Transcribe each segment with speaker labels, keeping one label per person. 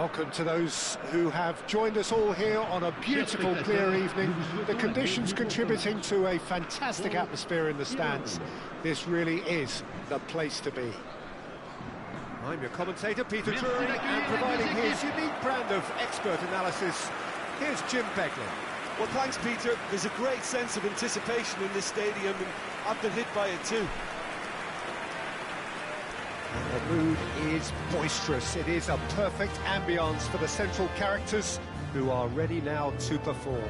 Speaker 1: Welcome to those who have joined us all here on a beautiful, clear evening. The conditions contributing to a fantastic atmosphere in the stands. This really is the place to be. I'm your commentator, Peter Drury, and providing his unique brand of expert analysis, here's Jim Begley.
Speaker 2: Well, thanks, Peter. There's a great sense of anticipation in this stadium, and I've been hit by it too.
Speaker 1: And the mood is boisterous. It is a perfect ambience for the central characters who are ready now to perform.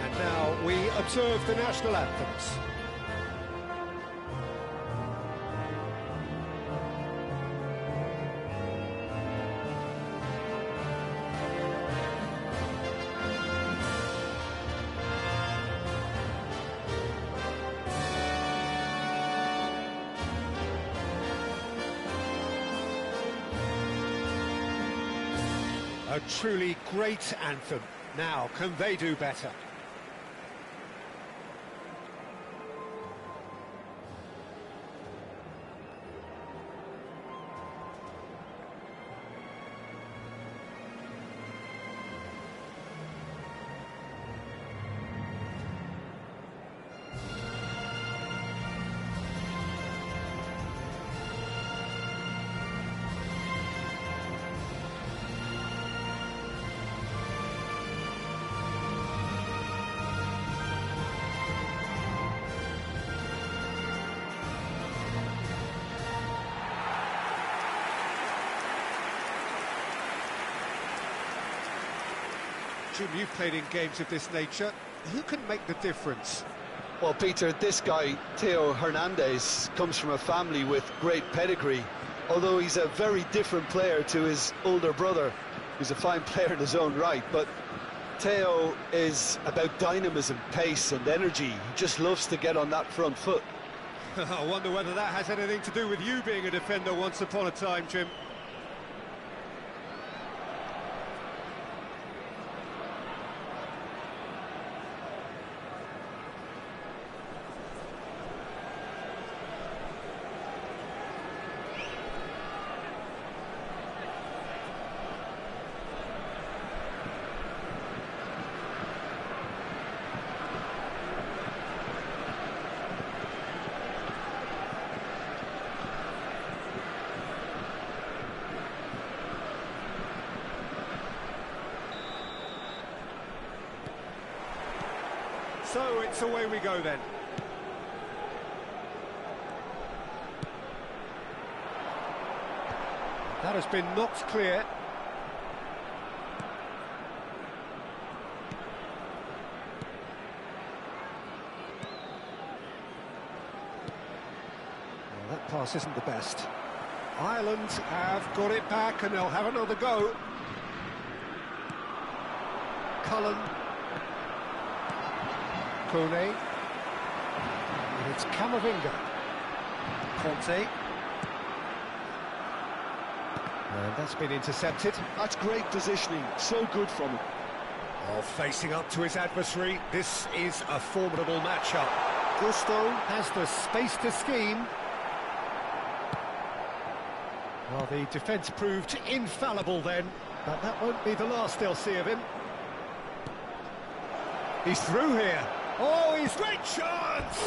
Speaker 1: And now we observe the national anthems. A truly great anthem. Now, can they do better? Jim, you've played in games of this nature. Who can make the difference?
Speaker 2: Well, Peter, this guy, Theo Hernandez, comes from a family with great pedigree, although he's a very different player to his older brother, who's a fine player in his own right. But Theo is about dynamism, pace and energy. He just loves to get on that front foot.
Speaker 1: I wonder whether that has anything to do with you being a defender once upon a time, Jim. So it's away we go then. That has been knocked clear. Well, that pass isn't the best. Ireland have got it back and they'll have another go. Cullen. Kone, and it's Camavinga, Conte, and that's been intercepted.
Speaker 2: That's great positioning, so good from him.
Speaker 1: Oh, facing up to his adversary, this is a formidable matchup. Gusto has the space to scheme. Well, the defence proved infallible then, but that won't be the last they'll see of him. He's through here. Oh, he's great chance!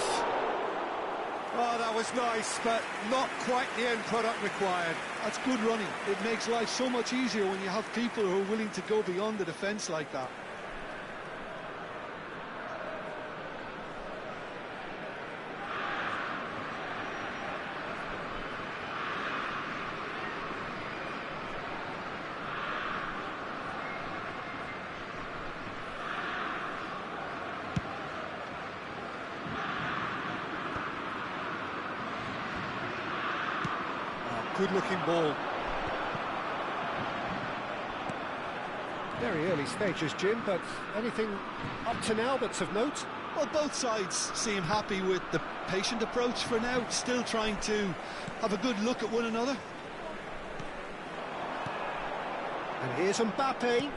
Speaker 1: Oh, that was nice, but not quite the end product required.
Speaker 3: That's good running. It makes life so much easier when you have people who are willing to go beyond the defence like that.
Speaker 1: Good-looking ball. Very early stages, Jim, but anything up to now that's of note?
Speaker 3: Well, both sides seem happy with the patient approach for now, still trying to have a good look at one another.
Speaker 1: And here's Mbappe.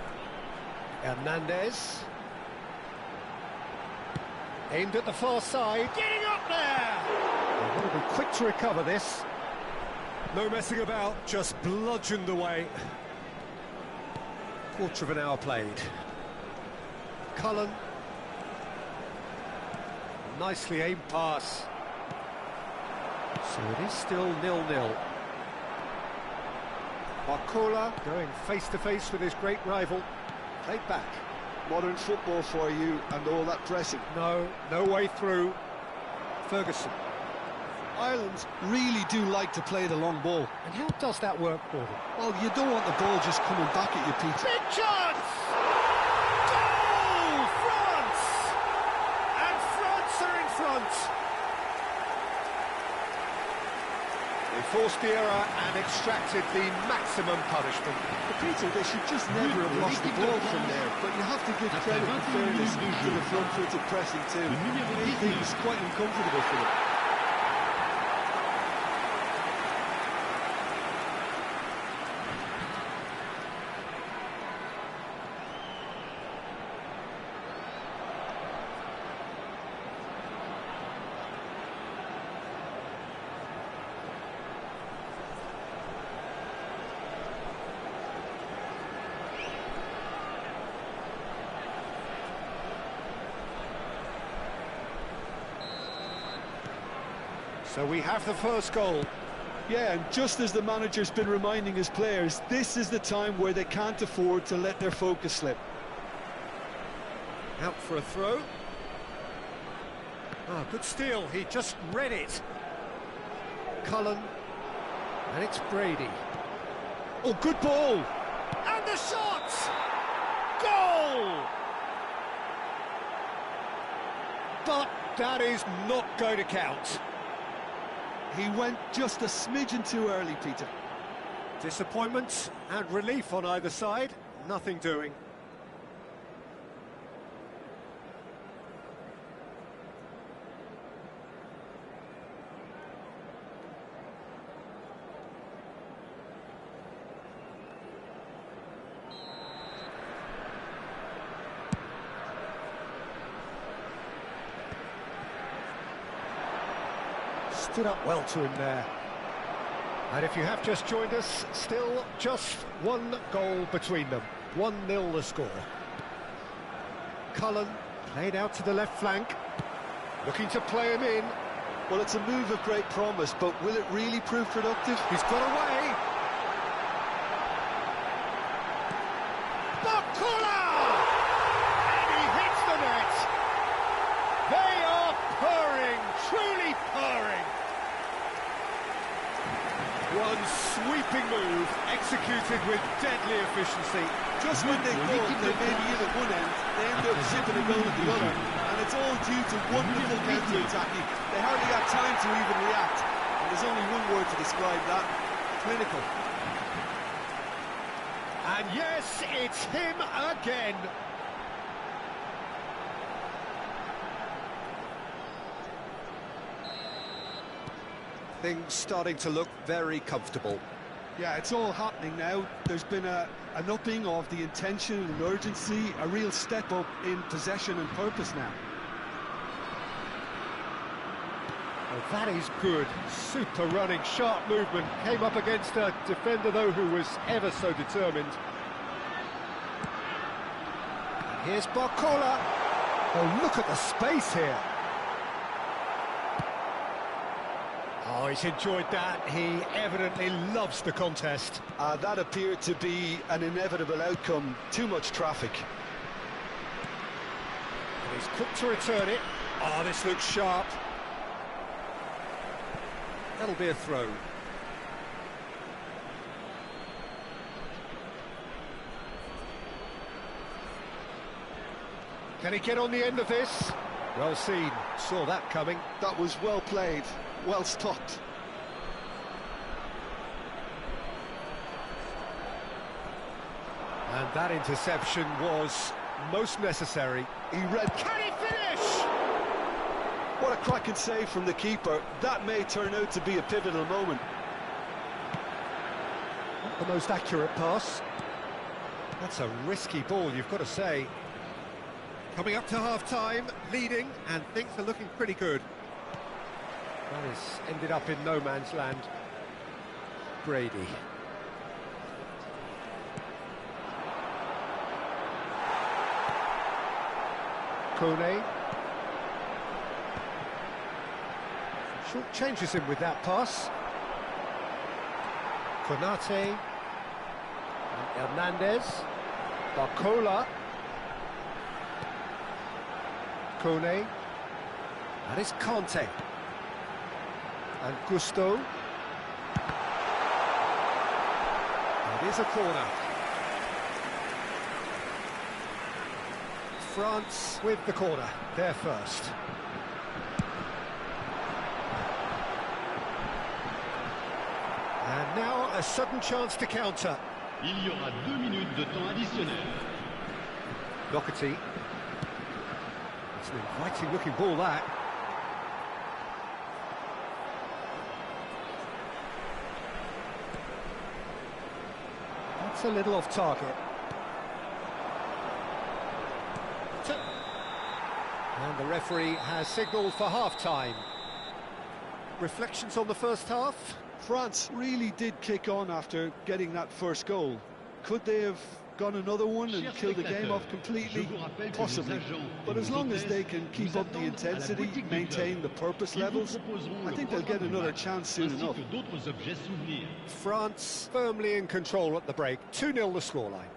Speaker 1: Hernandez. Aimed at the far side. Getting up there! They've got to be quick to recover this. No messing about, just bludgeoned away. Quarter of an hour played. Cullen. Nicely aimed pass. So it is still 0-0. Barcola going face-to-face with his great rival. Played back.
Speaker 2: Modern football for you and all that pressing.
Speaker 1: No way through. Ferguson.
Speaker 3: Ireland really do like to play the long ball.
Speaker 1: And how does that work for them?
Speaker 3: Well, you don't want the ball just coming back at you, Pete.
Speaker 1: Big chance! Goal! France! And France are in front. They forced the error and extracted the maximum punishment.
Speaker 3: But Peter, they should just never have lost the ball from there. But you have to give credit and fairness to the front-footed pressing too. It was quite uncomfortable for them.
Speaker 1: So we have the first goal.
Speaker 2: Yeah, and just as the manager's been reminding his players, this is the time where they can't afford to let their focus slip.
Speaker 1: Out for a throw. Oh, good steal, he just read it. Cullen. And it's Brady.
Speaker 2: Oh, good ball!
Speaker 1: And the shot! Goal! But that is not going to count.
Speaker 2: He went just a smidgen too early, Peter.
Speaker 1: Disappointment and relief on either side. Nothing doing. Stood up well to him there. And if you have just joined us, still just one goal between them. 1-0 the score. Cullen played out to the left flank, looking to play him in.
Speaker 2: Well, it's a move of great promise, but will it really prove productive?
Speaker 1: He's got away. Barcola! And he hits the net. They are purring, truly purring. One sweeping move, executed with deadly efficiency.
Speaker 2: Just when they thought they may be in at one end, they end up zipping a goal at the other. And it's all due to wonderful counter-attacking. They hardly got time to even react. And there's only one word to describe that: clinical.
Speaker 1: And yes, it's him again. Things starting to look very comfortable.
Speaker 3: Yeah, it's all happening now. There's been an upping of the intention and urgency, a real step up in possession and purpose now.
Speaker 1: Oh, that is good. Super running, sharp movement. Came up against a defender, though, who was ever so determined. And here's Barcola. Oh, look at the space here. Oh, he's enjoyed that. He evidently loves the contest.
Speaker 2: That appeared to be an inevitable outcome. Too much traffic.
Speaker 1: And he's quick to return it. Oh, this looks sharp. That'll be a throw. Can he get on the end of this? Well seen. Saw that coming.
Speaker 2: That was well played. Well stopped.
Speaker 1: And that interception was most necessary.
Speaker 2: He read.
Speaker 1: Can he finish?
Speaker 2: What a cracking save from the keeper. That may turn out to be a pivotal moment.
Speaker 1: Not the most accurate pass. That's a risky ball, you've got to say. Coming up to half-time, leading, and things are looking pretty good. That has ended up in no man's land. Brady. Kone. Short changes him with that pass. Konate. Hernandez. Barcola. Kone. That is Conte. And Gusto. It is a corner. France with the corner, there first. And now a sudden chance to counter.
Speaker 4: Il y aura 2 minutes de temps additionnel.
Speaker 1: Doherty. It's an inviting looking ball, that. That's a little off target. And the referee has signalled for half-time. Reflections on the first half?
Speaker 3: France really did kick on after getting that first goal. Could they have gone another one and killed the game off completely? Possibly. But as long as they can keep up the intensity, maintain the purpose levels, I think they'll get another chance soon enough.
Speaker 1: France firmly in control at the break. 2-0 the scoreline.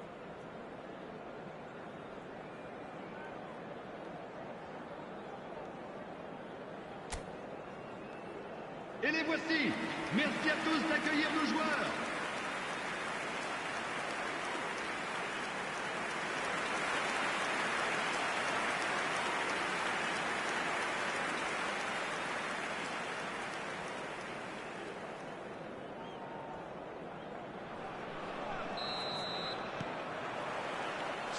Speaker 4: Et les voici. Merci à tous d'accueillir nos joueurs.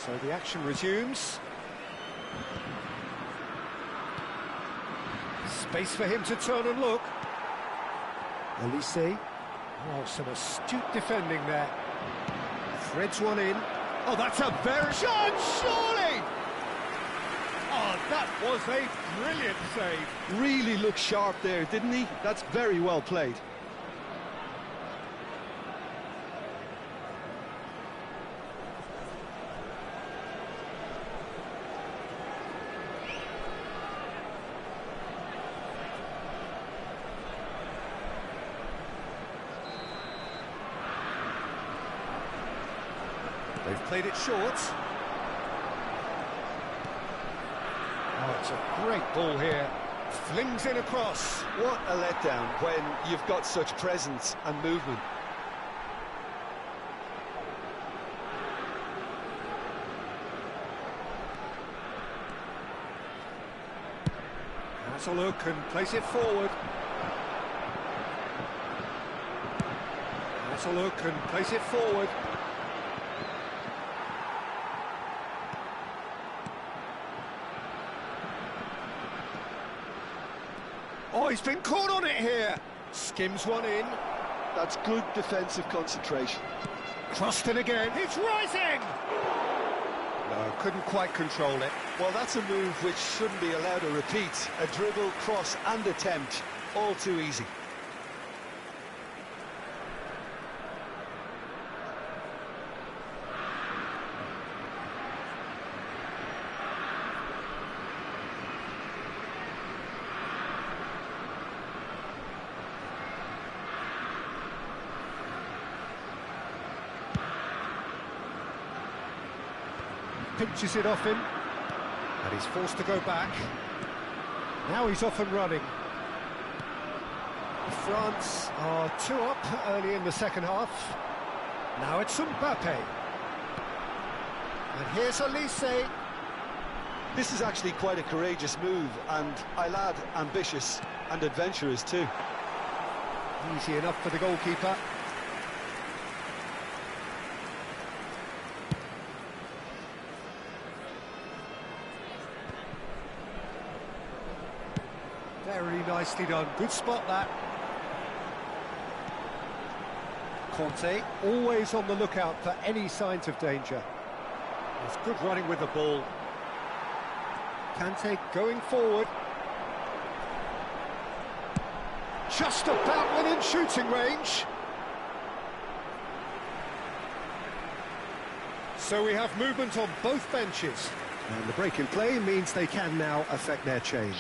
Speaker 1: So the action resumes. Space for him to turn and look. Elise. Oh, some astute defending there. Threads one in. Oh, that's a very... Shot, surely! Oh, that was a brilliant save.
Speaker 3: Really looked sharp there, didn't he? That's very well played.
Speaker 1: They've played it short. Oh, it's a great ball here. Flings in across.
Speaker 2: What a letdown when you've got such presence and movement.
Speaker 1: Has a look and place it forward. Has a look and place it forward. Oh, he's been caught on it here. Skims one in.
Speaker 3: That's good defensive concentration.
Speaker 1: Crossed in again. It's rising! No, couldn't quite control it.
Speaker 2: Well, that's a move which shouldn't be allowed to repeat. A dribble, cross and attempt, all too easy.
Speaker 1: Pinches it off him, and he's forced to go back. Now he's off and running. France are 2 up early in the second half. Now it's Mbappe. And here's Elise.
Speaker 2: This is actually quite a courageous move, and I'll add ambitious and adventurous too.
Speaker 1: Easy enough for the goalkeeper. Very nicely done. Good spot, that. Conte, always on the lookout for any signs of danger. It's good running with the ball. Kante going forward. Just about within shooting range. So we have movement on both benches. And the break in play means they can now affect their change.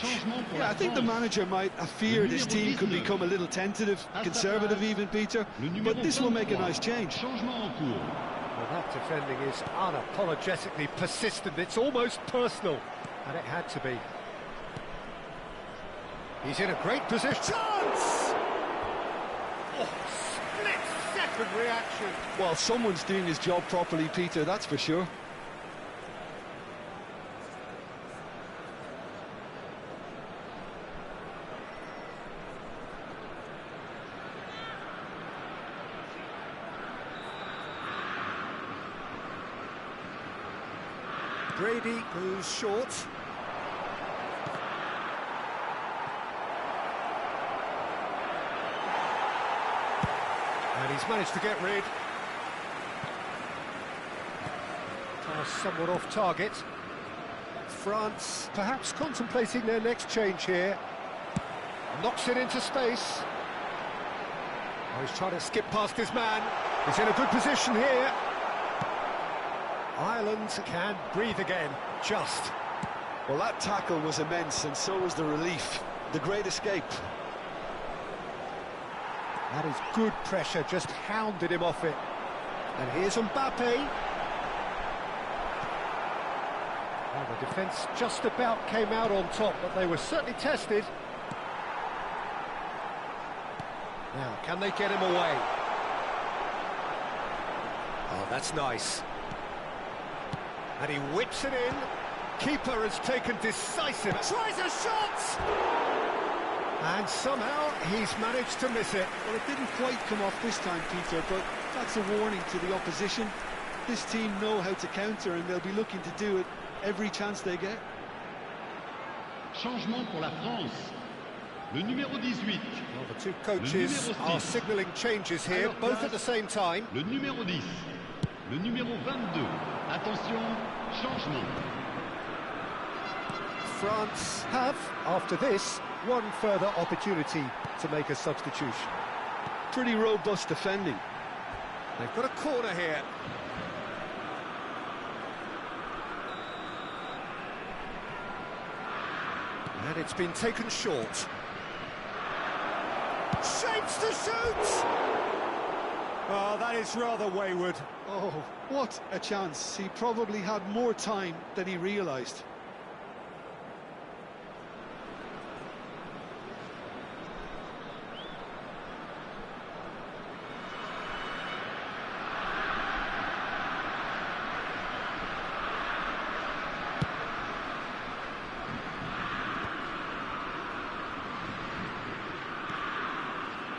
Speaker 3: Yeah, I think the manager might have feared his team could become a little tentative, conservative even, Peter, but this will make a nice change.
Speaker 1: Well, that defending is unapologetically persistent. It's almost personal, and it had to be. He's in a great position. Chance! Oh, split-second reaction.
Speaker 3: Well, someone's doing his job properly, Peter, that's for sure.
Speaker 1: Brady moves short. And he's managed to get rid. Pass somewhat off target. France perhaps contemplating their next change here. Knocks it into space. Oh, he's trying to skip past his man. He's in a good position here. Ireland can breathe again, just.
Speaker 2: Well, that tackle was immense, and so was the relief. The great escape.
Speaker 1: That is good pressure, just hounded him off it. And here's Mbappe. Well, the defence just about came out on top, but they were certainly tested. Now, can they get him away? Oh, that's nice. And he whips it in. Keeper has taken decisive. Tries a shot! And somehow he's managed to miss it.
Speaker 3: Well, it didn't quite come off this time, Peter, but that's a warning to the opposition. This team know how to counter, and they'll be looking to do it every chance they get.
Speaker 4: Changement pour la France. Le numéro 18.
Speaker 1: Well, the two coaches are signalling changes here, both at the same time.
Speaker 4: Le numéro 10. Le numéro 22. Attention, changement.
Speaker 1: France have, after this, one further opportunity to make a substitution.
Speaker 3: Pretty robust defending.
Speaker 1: They've got a corner here. And it's been taken short. Shapes to shoot! Oh, that is rather wayward.
Speaker 3: Oh, what a chance. He probably had more time than he realised.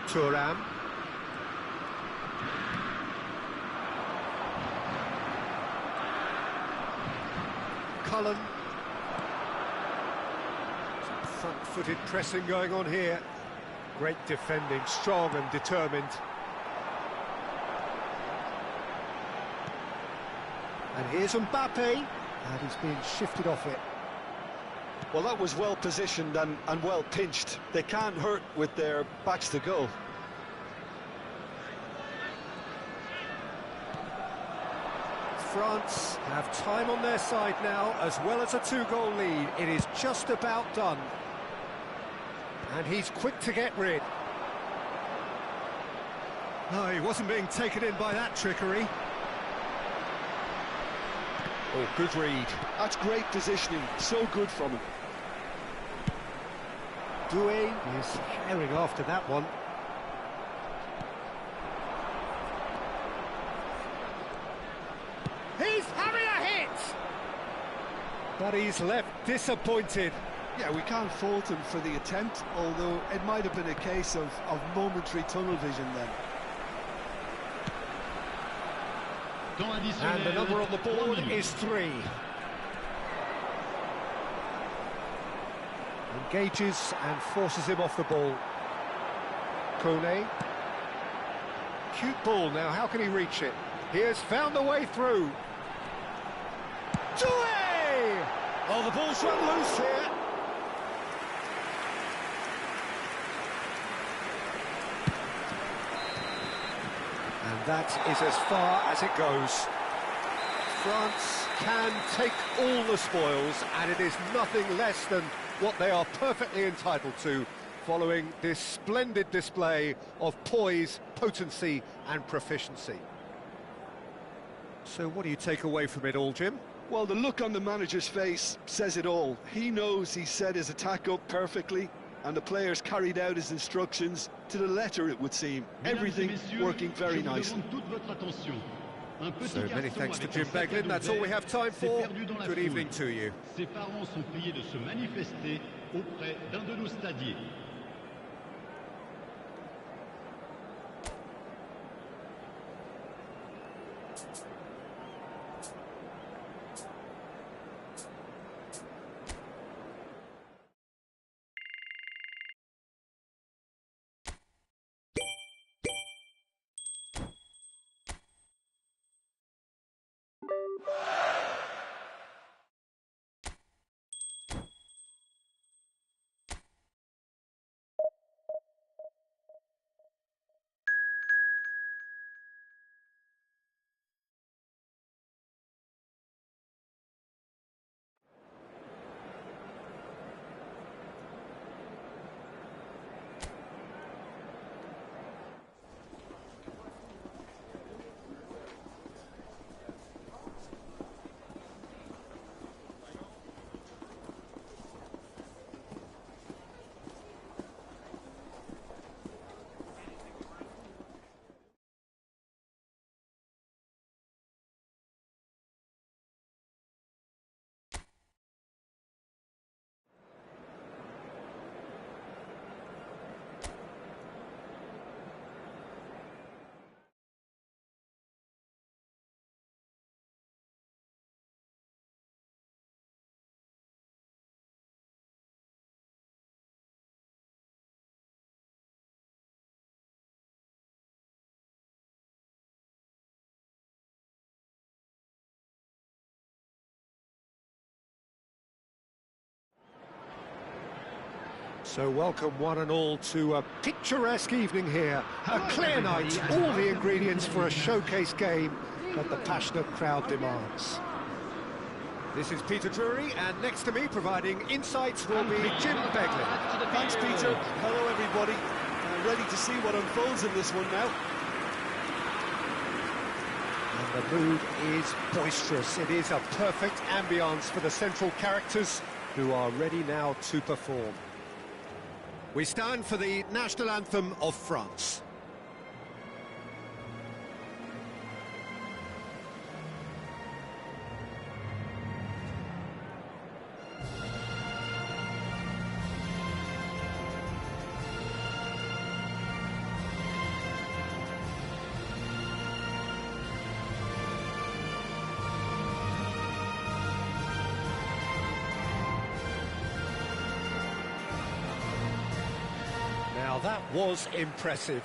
Speaker 1: Thuram. Cullen. Some front-footed pressing going on here. Great defending, strong and determined. And here's Mbappe. And he's being shifted off it.
Speaker 2: Well, that was well positioned and well pinched. They can't hurt with their backs to goal.
Speaker 1: France have time on their side now, as well as a two-goal lead. It is just about done. And he's quick to get rid. No, he wasn't being taken in by that trickery. Oh, good read.
Speaker 3: That's great positioning, so good from him.
Speaker 1: Doué is herring after that one. He's having a hit! But he's left disappointed.
Speaker 3: Yeah, we can't fault him for the attempt, although it might have been a case of momentary tunnel vision then.
Speaker 1: And the number on the board is 3. Engages and forces him off the ball. Kone. Cute ball now, how can he reach it? He has found the way through. Doué! Oh, the ball's run loose here. And that is as far as it goes. France can take all the spoils, and it is nothing less than what they are perfectly entitled to, following this splendid display of poise, potency and proficiency. So what do you take away from it all, Jim?
Speaker 3: Well, the look on the manager's face says it all. He knows he set his attack up perfectly, and the players carried out his instructions to the letter, it would seem. Everything working very nicely.
Speaker 1: So many thanks to Jim Beglin. That's all we have time for. Good evening to you.
Speaker 4: Ses parents sont priés de se manifester auprès d'un de nos stadiers.
Speaker 1: So welcome one and all to a picturesque evening here. A clear night, all the ingredients for a showcase game that the passionate crowd demands. This is Peter Drury, and next to me providing insights will be Jim Beglin.
Speaker 3: Thanks, Peter. Hello, everybody. Ready to see what unfolds in this one now.
Speaker 1: And the mood is boisterous. It is a perfect ambience for the central characters who are ready now to perform. We stand for the national anthem of France. Now that was impressive.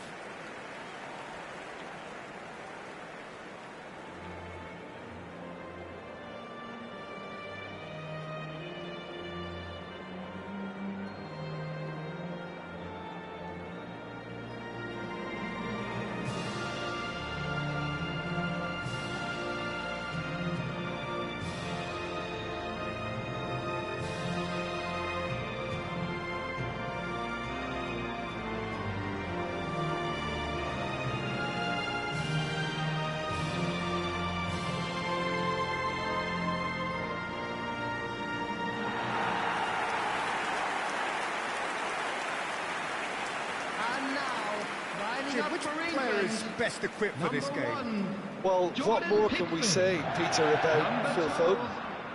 Speaker 1: Jim, which player is best equipped for this game?
Speaker 2: Well, what more can we say, Peter, about Phil Foden?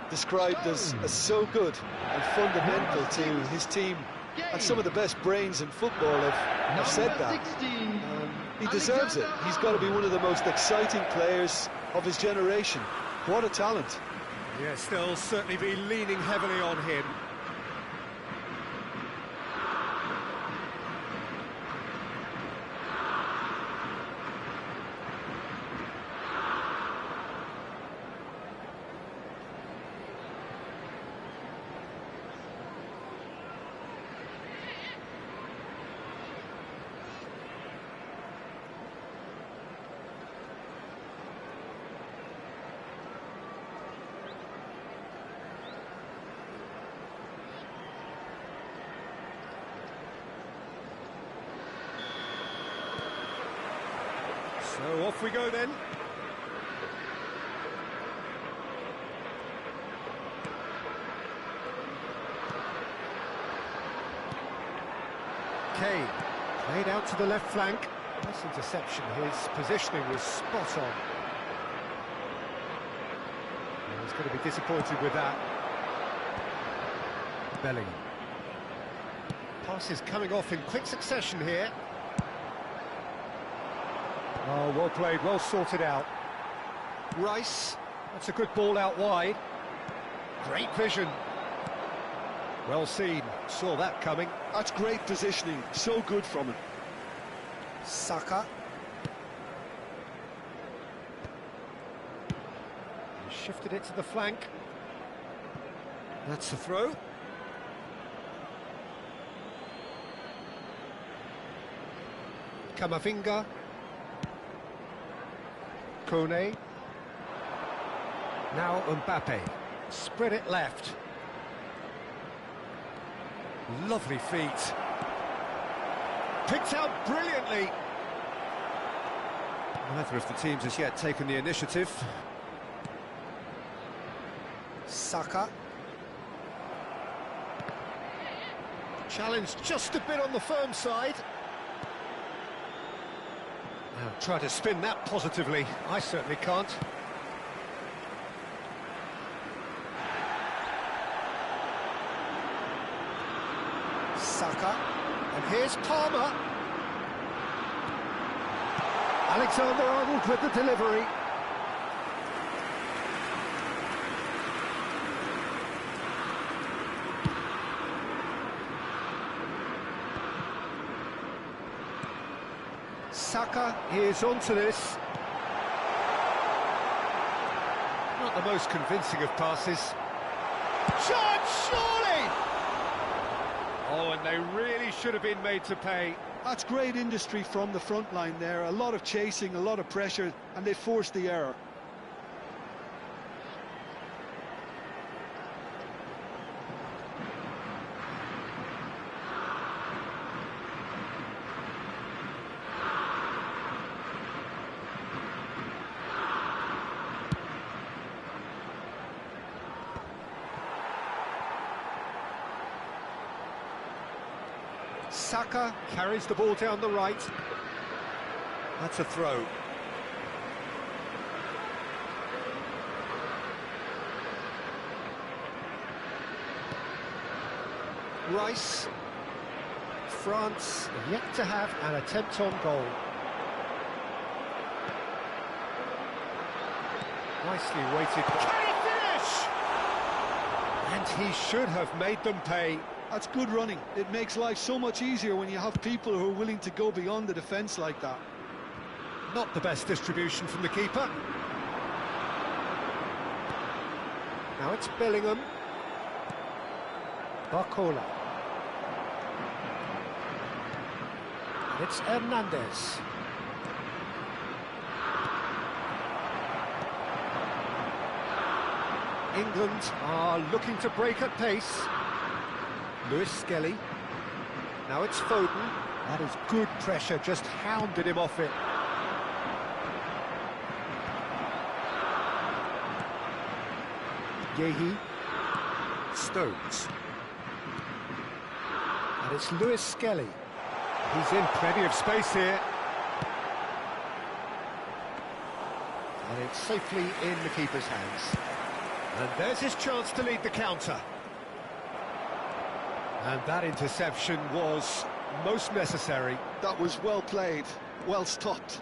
Speaker 2: Described as so good and fundamental to his team, and some of the best brains in football have said that. He deserves it. He's got to be one of the most exciting players of his generation. What a talent.
Speaker 1: Yes, they'll certainly be leaning heavily on him. So off we go then. Kane, played out to the left flank. Nice interception, his positioning was spot on. He's going to be disappointed with that. Bellingham. Passes coming off in quick succession here. Oh, well played, well sorted out. Rice, that's a good ball out wide. Great vision. Well seen, saw that coming.
Speaker 3: That's great positioning, so good from him.
Speaker 1: Saka. He shifted it to the flank. That's the throw. Camavinga. Kone. Now Mbappe. Spread it left. Lovely feet. Picked out brilliantly. Neither of the teams has yet taken the initiative. Saka. Challenge just a bit on the firm side. Now try to spin that positively. I certainly can't. Saka. And here's Palmer. Alexander-Arnold with the delivery. Saka is onto this. Not the most convincing of passes. Shot, surely! Oh, and they really should have been made to pay.
Speaker 3: That's great industry from the front line there. A lot of chasing, a lot of pressure, and they forced the error.
Speaker 1: Saka carries the ball down the right. That's a throw. Rice. France yet to have an attempt on goal. Nicely weighted. Can he finish? And he should have made them pay.
Speaker 3: That's good running. It makes life so much easier when you have people who are willing to go beyond the defence like that.
Speaker 1: Not the best distribution from the keeper. Now it's Bellingham. Barcola. It's Hernandez. England are looking to break at pace. Lewis Skelly. Now it's Foden. That is good pressure, just hounded him off it. Yehi. Stones. And it's Lewis Skelly. He's in plenty of space here. And it's safely in the keeper's hands. And there's his chance to lead the counter. And that interception was most necessary.
Speaker 3: That was well played, well stopped.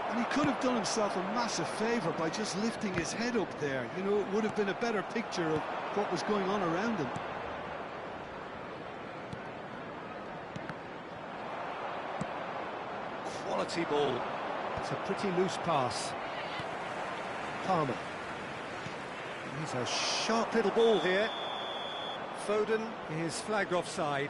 Speaker 3: And he could have done himself a massive favour by just lifting his head up there. You know, it would have been a better picture of what was going on around him.
Speaker 1: Quality ball. It's a pretty loose pass. Palmer. He's a sharp little ball here. Foden is flagged offside.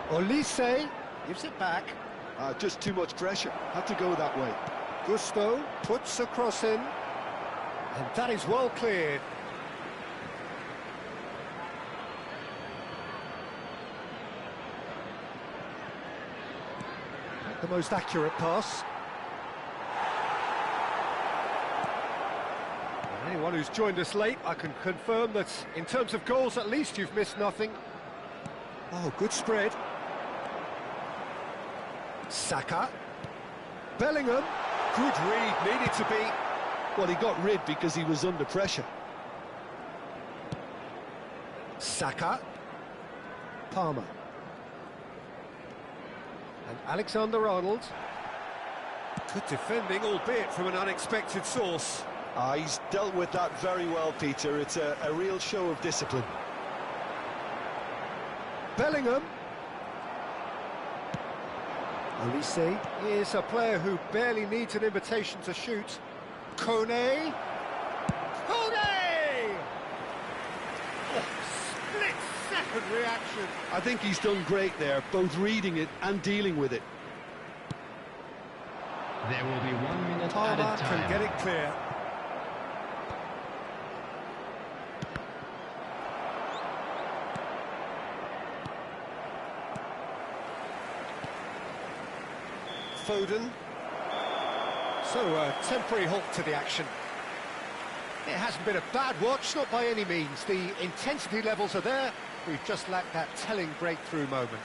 Speaker 1: Olise gives it back.
Speaker 3: Just too much pressure. Had to go that way.
Speaker 1: Gusto puts a cross in. And that is well cleared. The most accurate pass. And anyone who's joined us late, I can confirm that in terms of goals, at least you've missed nothing. Oh, good spread. Saka. Bellingham. Good read, needed to be.
Speaker 3: Well, he got rid because he was under pressure.
Speaker 1: Saka. Palmer. And Alexander-Arnold. Good defending, albeit from an unexpected source.
Speaker 2: He's dealt with that very well, Peter. It's a real show of discipline.
Speaker 1: Bellingham. Olise is a player who barely needs an invitation to shoot. Kone. Kone! Oh, split-second reaction.
Speaker 3: I think he's done great there, both reading it and dealing with it.
Speaker 4: There will be 1 minute
Speaker 1: Palmer
Speaker 4: added time.
Speaker 1: can get it clear. Foden. So, a temporary halt to the action. It hasn't been a bad watch, not by any means. The intensity levels are there. We've just lacked that telling breakthrough moment.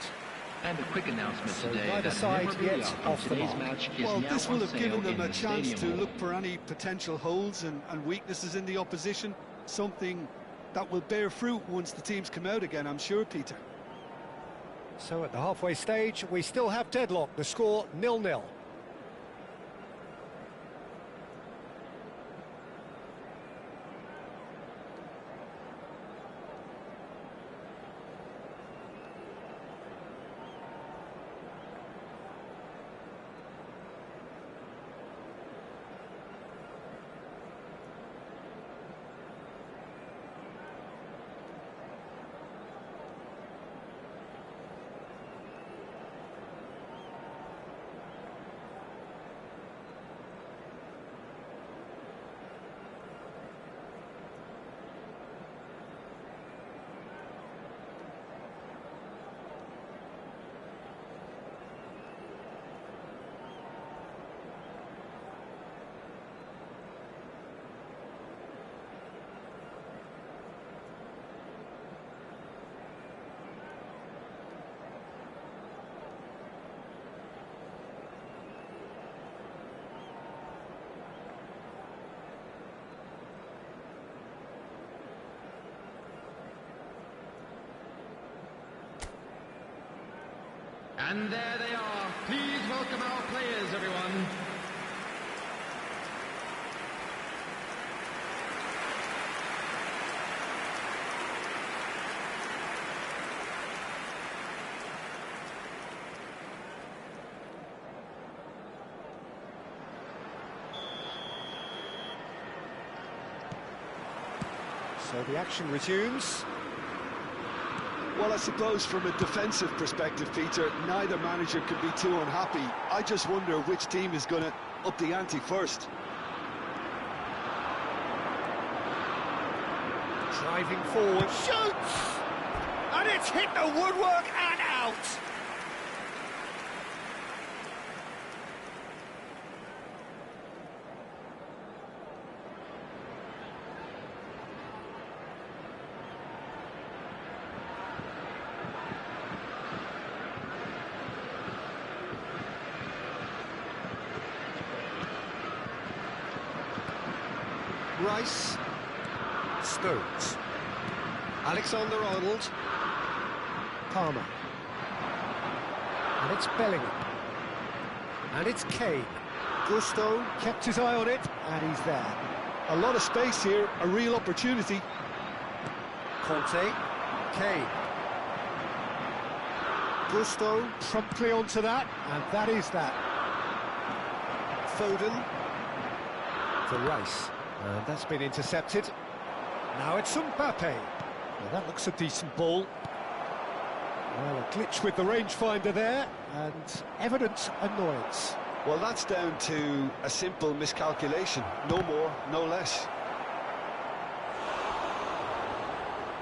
Speaker 4: And a quick announcement
Speaker 1: So
Speaker 4: today
Speaker 1: neither
Speaker 4: that
Speaker 1: side
Speaker 4: memorabilia
Speaker 1: yet
Speaker 4: from
Speaker 1: off the
Speaker 4: today's
Speaker 1: mark.
Speaker 4: match is
Speaker 3: Well,
Speaker 4: now
Speaker 3: this will
Speaker 4: on
Speaker 3: have
Speaker 4: sale
Speaker 3: given them
Speaker 4: in
Speaker 3: a
Speaker 4: the
Speaker 3: chance to
Speaker 4: stadium.
Speaker 3: look for any potential holes and weaknesses in the opposition. Something that will bear fruit once the teams come out again, I'm sure, Peter.
Speaker 1: So at the halfway stage, we still have deadlock. The score 0-0.
Speaker 4: And there they are. Please welcome our players, everyone.
Speaker 1: So the action resumes.
Speaker 3: Well, I suppose from a defensive perspective, Peter, neither manager can be too unhappy. I just wonder which team is going to up the ante first.
Speaker 1: Driving forward, shoots! And it's hit the woodwork and out! Rice. Stones. Alexander-Arnold. Palmer. And it's Bellingham. And it's Kane. Gusto kept his eye on it, and he's there.
Speaker 3: A lot of space here, a real opportunity.
Speaker 1: Conte. Kane. Gusto promptly onto that, and that is that. Foden. For Rice. And that's been intercepted. Now it's Mbappe. Well, that looks a decent ball. Well, a glitch with the rangefinder there, and evident annoyance.
Speaker 2: Well, that's down to a simple miscalculation. No more, no less.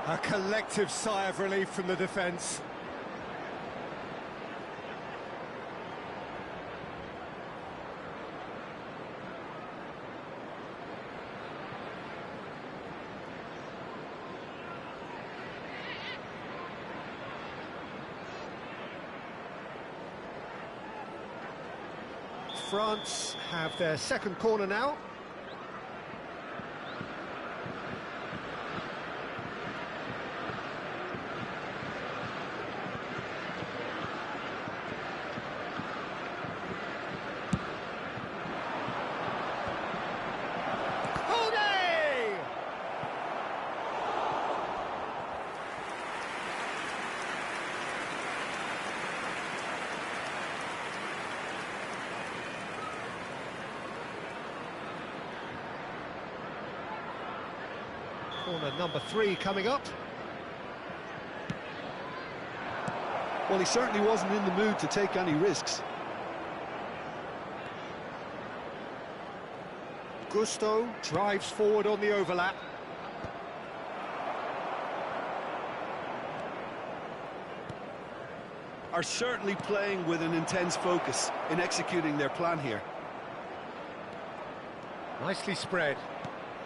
Speaker 1: A collective sigh of relief from the defence. France have their second corner now. Corner number 3 coming up.
Speaker 3: Well, he certainly wasn't in the mood to take any risks.
Speaker 1: Gusto drives forward on the overlap.
Speaker 3: Are certainly playing with an intense focus in executing their plan here.
Speaker 1: Nicely spread.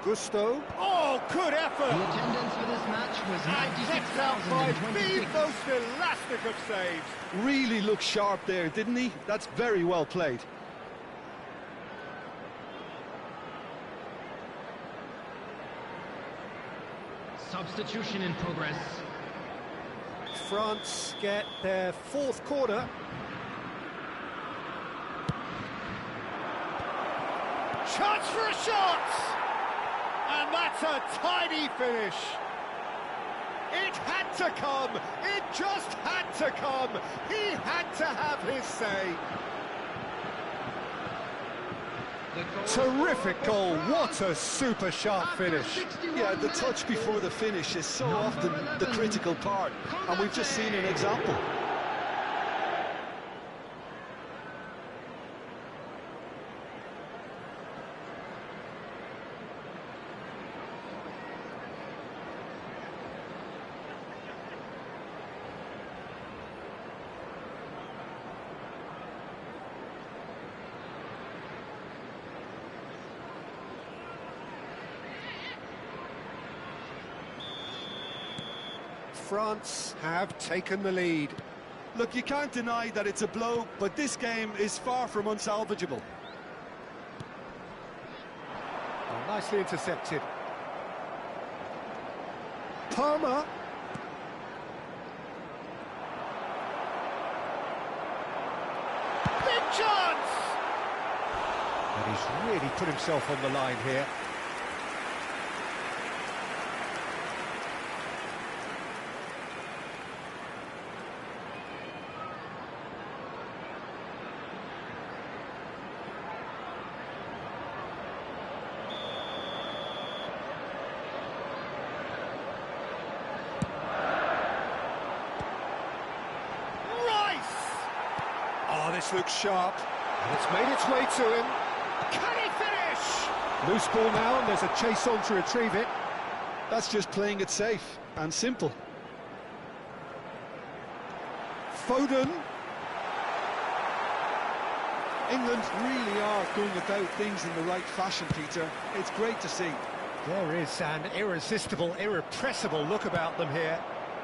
Speaker 1: Gusto. Oh, good effort!
Speaker 4: The attendance for this match was
Speaker 1: And gets out by the
Speaker 4: 96,026.
Speaker 1: most elastic of saves.
Speaker 3: Really looked sharp there, didn't he? That's very well played.
Speaker 4: Substitution in progress.
Speaker 1: France get their 4th corner. Chance for a shot! And that's a tidy finish. It had to come. It just had to come. He had to have his say. Terrific goal. What a super sharp finish.
Speaker 3: Yeah, the touch before the finish is so often the critical part, and we've just seen an example.
Speaker 1: France have taken the lead.
Speaker 3: Look, you can't deny that it's a blow, but this game is far from unsalvageable.
Speaker 1: Oh, nicely intercepted. Palmer. Big chance! And he's really put himself on the line here. Oh, this looks sharp. And it's made its way to him. Can he finish? Loose ball now, and there's a chase on to retrieve it.
Speaker 3: That's just playing it safe and simple.
Speaker 1: Foden.
Speaker 3: England really are going about things in the right fashion, Peter. It's great to see.
Speaker 1: There is an irresistible, irrepressible look about them here.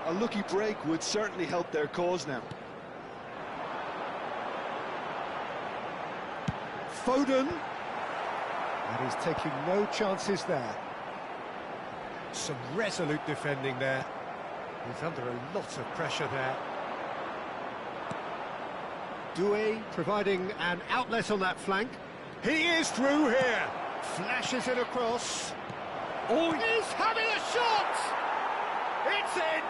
Speaker 3: A lucky break would certainly help their cause now.
Speaker 1: Foden. And he's taking no chances there. Some resolute defending there. He's under a lot of pressure there. Doué providing an outlet on that flank. He is through here. Flashes it across. Oh, he's having a shot! It's in!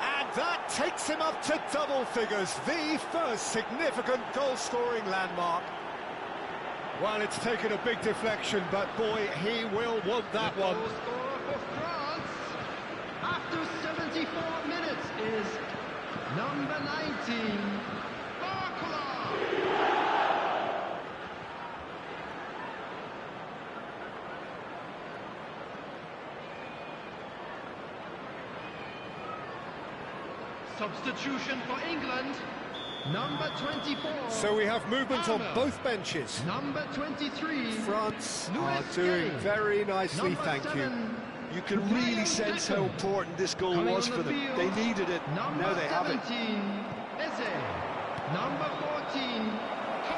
Speaker 1: And that takes him up to double figures. The first significant goal-scoring landmark. Well, it's taken a big deflection, but boy, he will want that one.
Speaker 4: The goal scorer for France after 74 minutes is 19, substitution for England, number 24.
Speaker 1: So we have movement on both benches.
Speaker 4: Number 23.
Speaker 1: France are doing very nicely, thank you.
Speaker 3: You can really sense how important this goal was for them. They needed it, now they have it.
Speaker 4: Number 14.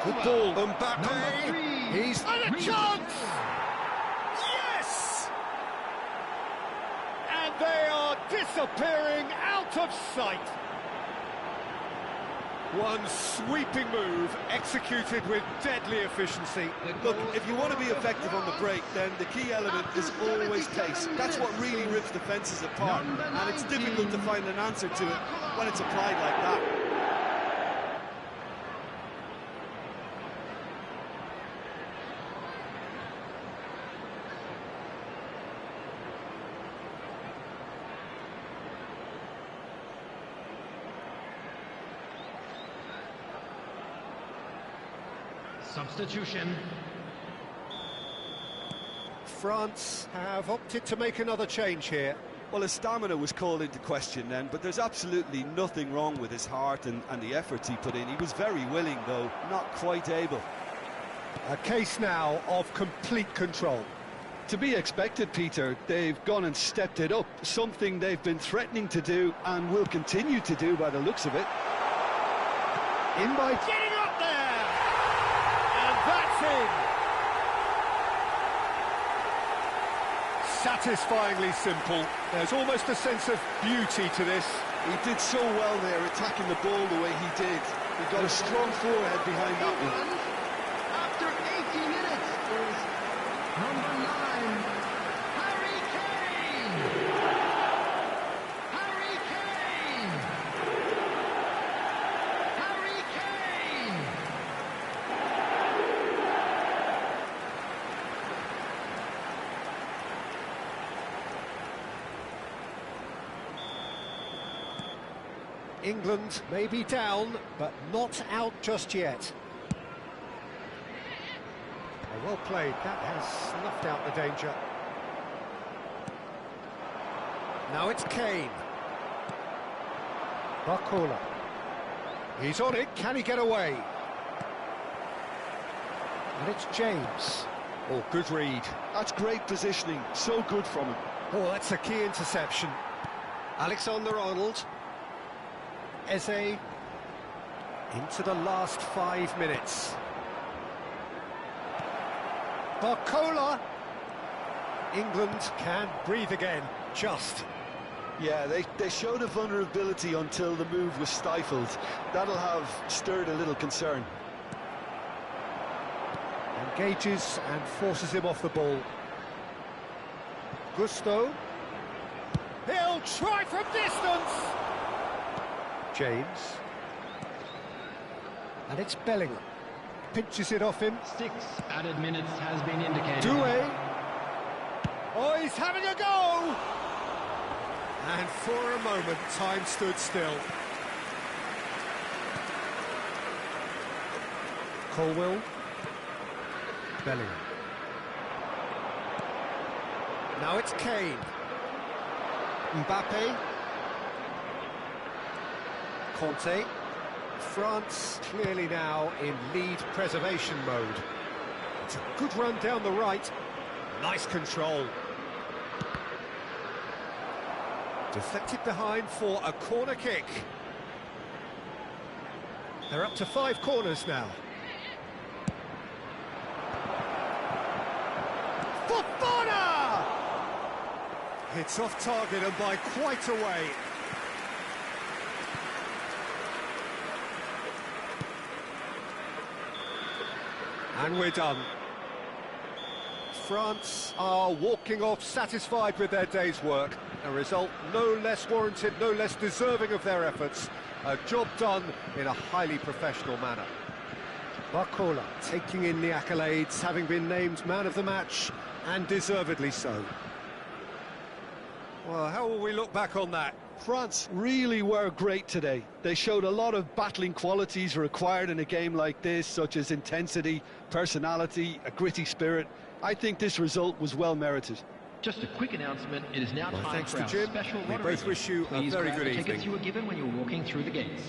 Speaker 1: Good ball,
Speaker 4: Number
Speaker 1: Mbappe.
Speaker 4: 3.
Speaker 1: He's had a chance! Yes! And they are disappearing out of sight. One sweeping move, executed with deadly efficiency.
Speaker 3: Look, if you want to be effective on the break, then the key element is always pace. That's what really rips defences apart, and it's difficult to find an answer to it when it's applied like that.
Speaker 4: Substitution.
Speaker 1: France have opted to make another change here.
Speaker 3: Well, his stamina was called into question then, but there's absolutely nothing wrong with his heart and the efforts he put in. He was very willing, though, not quite able.
Speaker 1: A case now of complete control.
Speaker 3: To be expected, Peter. They've gone and stepped it up, something they've been threatening to do and will continue to do by the looks of it.
Speaker 1: In by getting up there! And that's in! Satisfyingly simple. There's almost a sense of beauty to this.
Speaker 3: He did so well there, attacking the ball the way he did. He got a strong forehead behind that one.
Speaker 4: After 80 minutes, is number 9, Harry Kane! Harry Kane! Harry Kane!
Speaker 1: England may be down, but not out just yet. Well played, that has snuffed out the danger. Now it's Kane. Barcola. He's on it, can he get away? And it's James. Oh, good read.
Speaker 3: That's great positioning, so good from him.
Speaker 1: Oh, that's a key interception. Alexander-Arnold. Eze. Into the last 5 minutes. Barcola. England can breathe again, just.
Speaker 3: Yeah, they showed a vulnerability until the move was stifled. That'll have stirred a little concern.
Speaker 1: Engages and forces him off the ball. Gusto. He'll try from distance! James. And it's Bellingham. Pinches it off him.
Speaker 4: 6 added minutes has been indicated.
Speaker 1: Doué. Oh, he's having a go! And for a moment, time stood still. Colwill. Bellingham. Now it's Kane. Mbappe. Conte. France clearly now in lead preservation mode. It's a good run down the right. Nice control. Deflected behind for a corner kick. They're up to 5 corners now. Fofana! It's off target and by quite a way. And we're done. France are walking off satisfied with their day's work. A result no less warranted, no less deserving of their efforts. A job done in a highly professional manner. Barcola taking in the accolades, having been named man of the match, and deservedly so. Well, how will we look back on that?
Speaker 3: France really were great today. They showed a lot of battling qualities required in a game like this, such as intensity, personality, a gritty spirit. I think this result was well merited.
Speaker 5: Just a quick announcement, it is now time
Speaker 1: thanks
Speaker 5: for
Speaker 1: to
Speaker 5: our
Speaker 1: Jim.
Speaker 5: special
Speaker 1: We
Speaker 5: lottery.
Speaker 1: both wish you a
Speaker 5: Please
Speaker 1: very
Speaker 5: grab
Speaker 1: good
Speaker 5: the tickets
Speaker 1: evening.
Speaker 5: you were given when you were walking through the gates.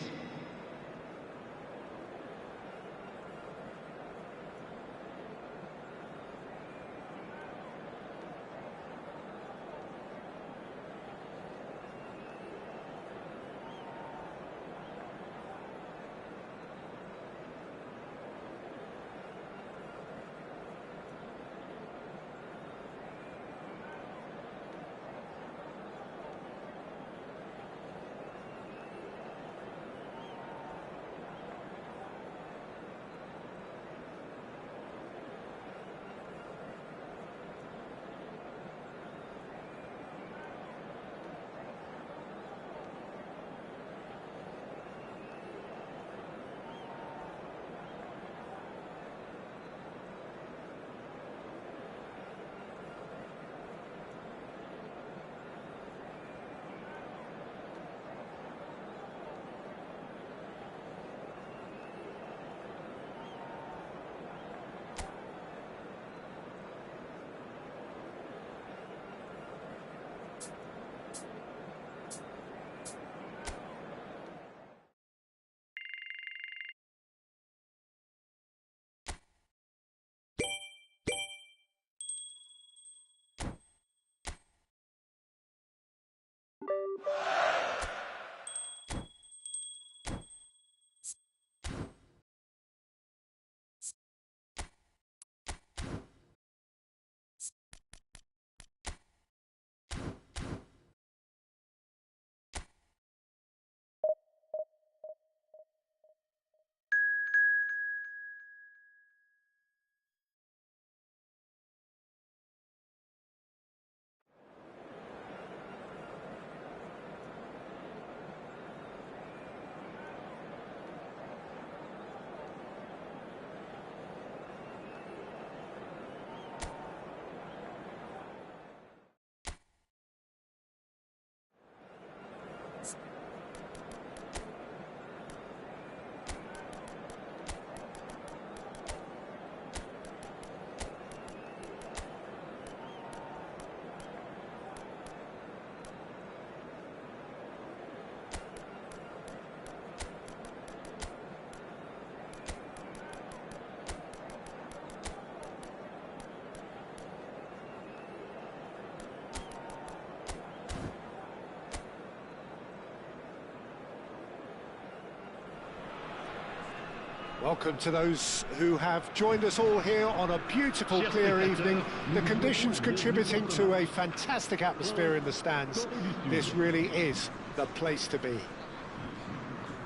Speaker 1: Welcome to those who have joined us all here on a beautiful, clear evening. The conditions contributing to a fantastic atmosphere in the stands. This really is the place to be.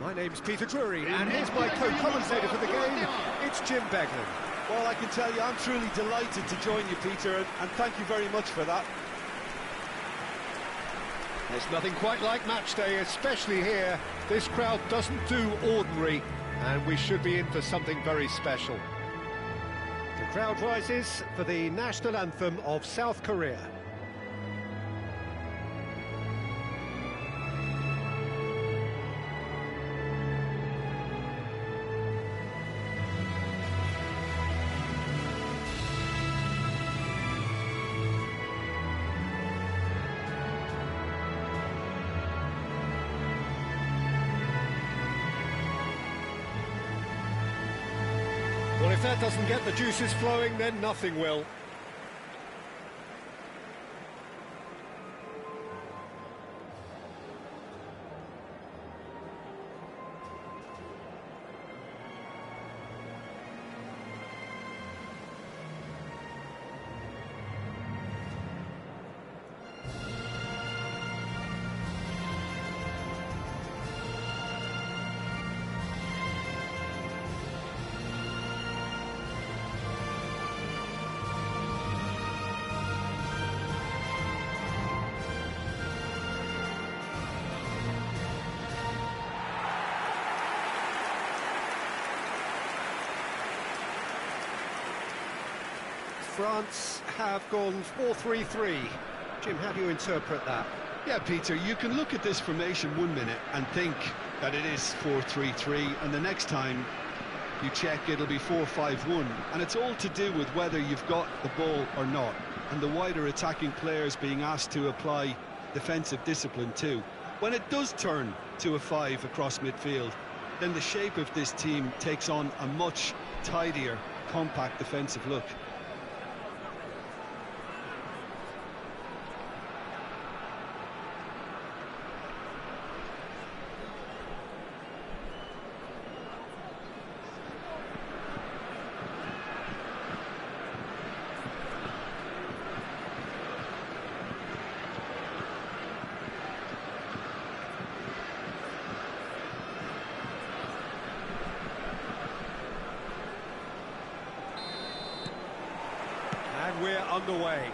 Speaker 1: My name's Peter Drury, and here's my co-commentator for the game. It's Jim Beglin.
Speaker 3: Well, I can tell you, I'm truly delighted to join you, Peter, and thank you very much for that.
Speaker 1: There's nothing quite like match day, especially here. This crowd doesn't do ordinary, and we should be in for something very special. The crowd rises for the national anthem of South Korea. Well, if that doesn't get the juices flowing, then nothing will. France have gone 4-3-3. Jim, how do you interpret that?
Speaker 3: Yeah, Peter, you can look at this formation 1 minute and think that it is 4-3-3, and the next time you check it'll be 4-5-1, and it's all to do with whether you've got the ball or not, and the wider attacking players being asked to apply defensive discipline too. When it does turn to a 5 across midfield, then the shape of this team takes on a much tidier, compact defensive look.
Speaker 1: And we're underway.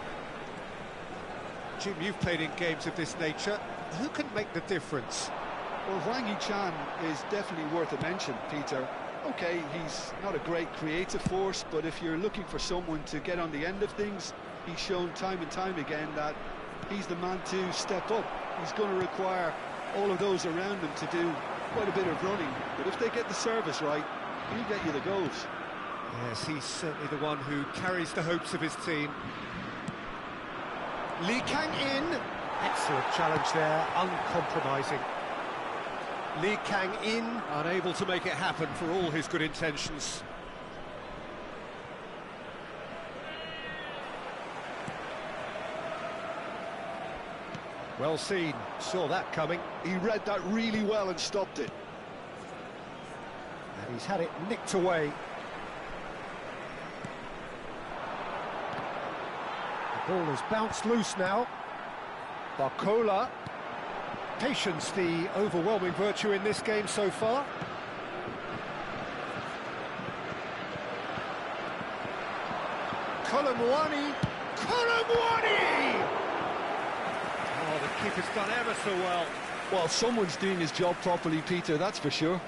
Speaker 1: Jim, you've played in games of this nature. Who can make the difference?
Speaker 3: Well, Wang Yichan is definitely worth a mention, Peter. Okay, he's not a great creative force, but if you're looking for someone to get on the end of things, he's shown time and time again that he's the man to step up. He's going to require all of those around him to do quite a bit of running, but if they get the service right, he'll get you the goals.
Speaker 1: Yes, he's certainly the one who carries the hopes of his team. Lee Kang-in, excellent challenge there, uncompromising. Lee Kang-in, unable to make it happen for all his good intentions. Well seen, saw that coming.
Speaker 3: He read that really well and stopped it.
Speaker 1: And he's had it nicked away. The ball has bounced loose now. Barcola. Patience, the overwhelming virtue in this game so far. Colomwani! Colomwani! Oh, the keeper's done ever so well.
Speaker 3: Well, someone's doing his job properly, Peter, that's for sure.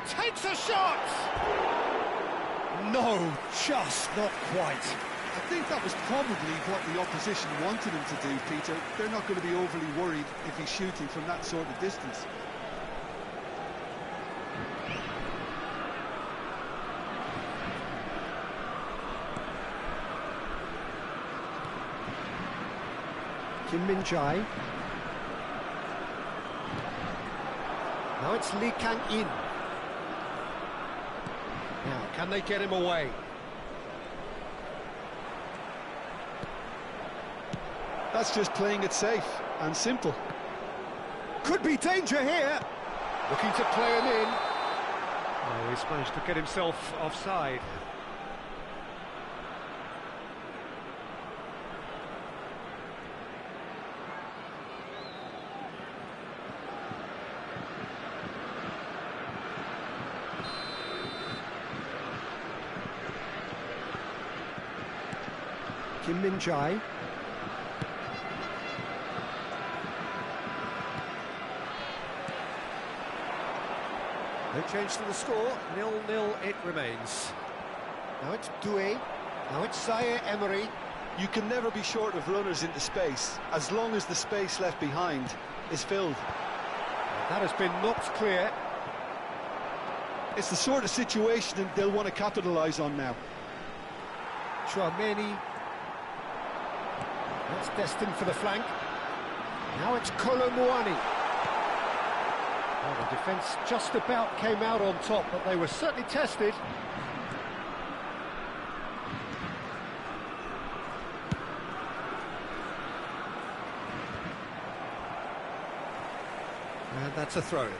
Speaker 1: Takes a shot! No, just not quite.
Speaker 3: I think that was probably what the opposition wanted him to do, Peter. They're not going to be overly worried if he's shooting from that sort of distance.
Speaker 1: Kim Min-jae. Now it's Lee Kang-in. Now, can they get him away?
Speaker 3: That's just playing it safe and simple.
Speaker 1: Could be danger here. Looking to play him in. Oh, he's managed to get himself offside. Kim Min-jae. No change to the score, 0-0 it remains. Now it's Doué, now it's Zaire Emery.
Speaker 3: You can never be short of runners into space, as long as the space left behind is filled.
Speaker 1: That has been knocked clear.
Speaker 3: It's the sort of situation that they'll want to capitalise on now.
Speaker 1: Chouameni. That's destined for the flank. Now it's Colomwani. Well, the defence just about came out on top, but they were certainly tested. And that's a throw-in.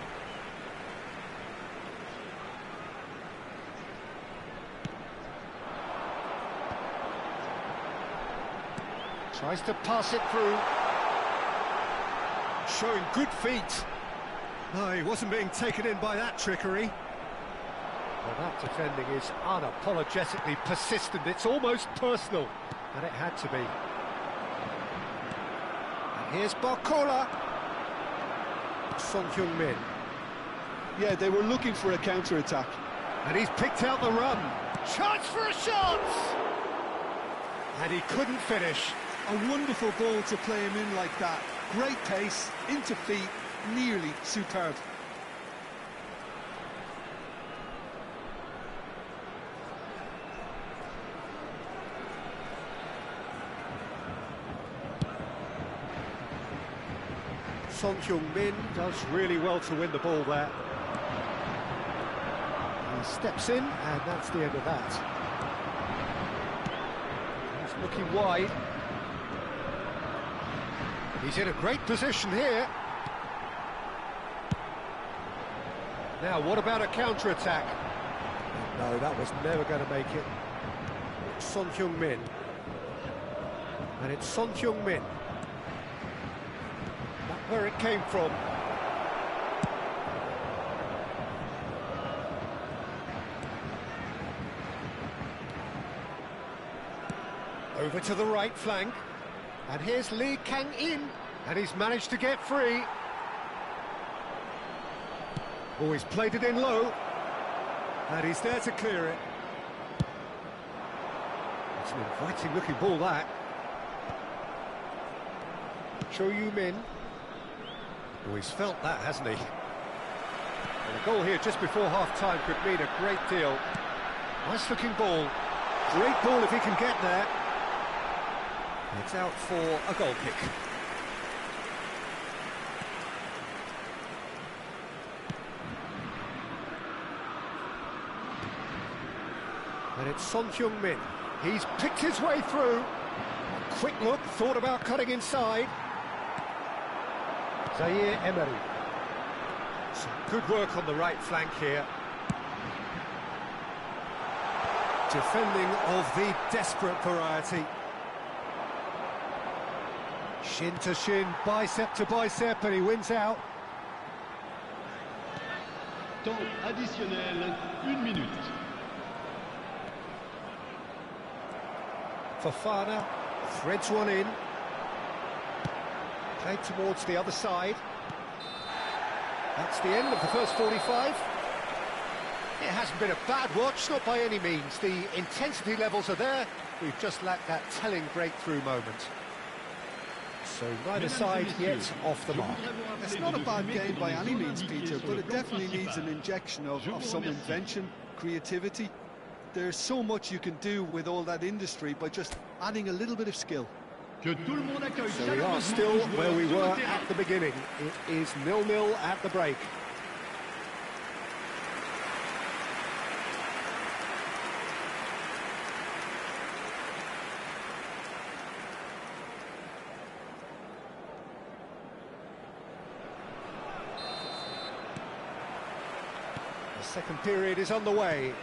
Speaker 1: Tries to pass it through. Showing good feet. No, he wasn't being taken in by that trickery. Well, that defending is unapologetically persistent. It's almost personal. And it had to be. And here's Barcola. Son Heung-min.
Speaker 3: Yeah, they were looking for a counter-attack.
Speaker 1: And he's picked out the run. Chance for a shot! And he couldn't finish.
Speaker 3: A wonderful ball to play him in like that. Great pace, into feet, nearly superb.
Speaker 1: Son Heung-min does really well to win the ball there. He steps in, and that's the end of that. He's looking wide. He's in a great position here. Now, what about a counter-attack? No, that was never going to make it. Son Heung-min. And it's Son Heung-min. Not where it came from. Over to the right flank. And here's Lee Kang-in. And he's managed to get free. Oh, he's played it in low. And he's there to clear it. It's an inviting-looking ball, that. Cho Yu-min. Oh, he's felt that, hasn't he? And a goal here just before half-time could mean a great deal. Nice-looking ball. Great ball if he can get there. It's out for a goal kick. And it's Son Heung-min. He's picked his way through. A quick look, thought about cutting inside. Zaire Emery. Some good work on the right flank here. Defending of the desperate variety. Shin to shin, bicep to bicep, and he wins out.
Speaker 4: Temps additionnel, 1 minute.
Speaker 1: Fofana threads one in. Played towards the other side. That's the end of the first 45. It hasn't been a bad watch, not by any means. The intensity levels are there. We've just lacked that telling breakthrough moment. So neither side yet off the mark.
Speaker 3: It's not a bad game by any means, Peter, but it definitely needs an injection of some invention, creativity. There's so much you can do with all that industry by just adding a little bit of skill.
Speaker 1: So we are still where we were at the beginning. It is 0-0 at the break. The second period is on the way.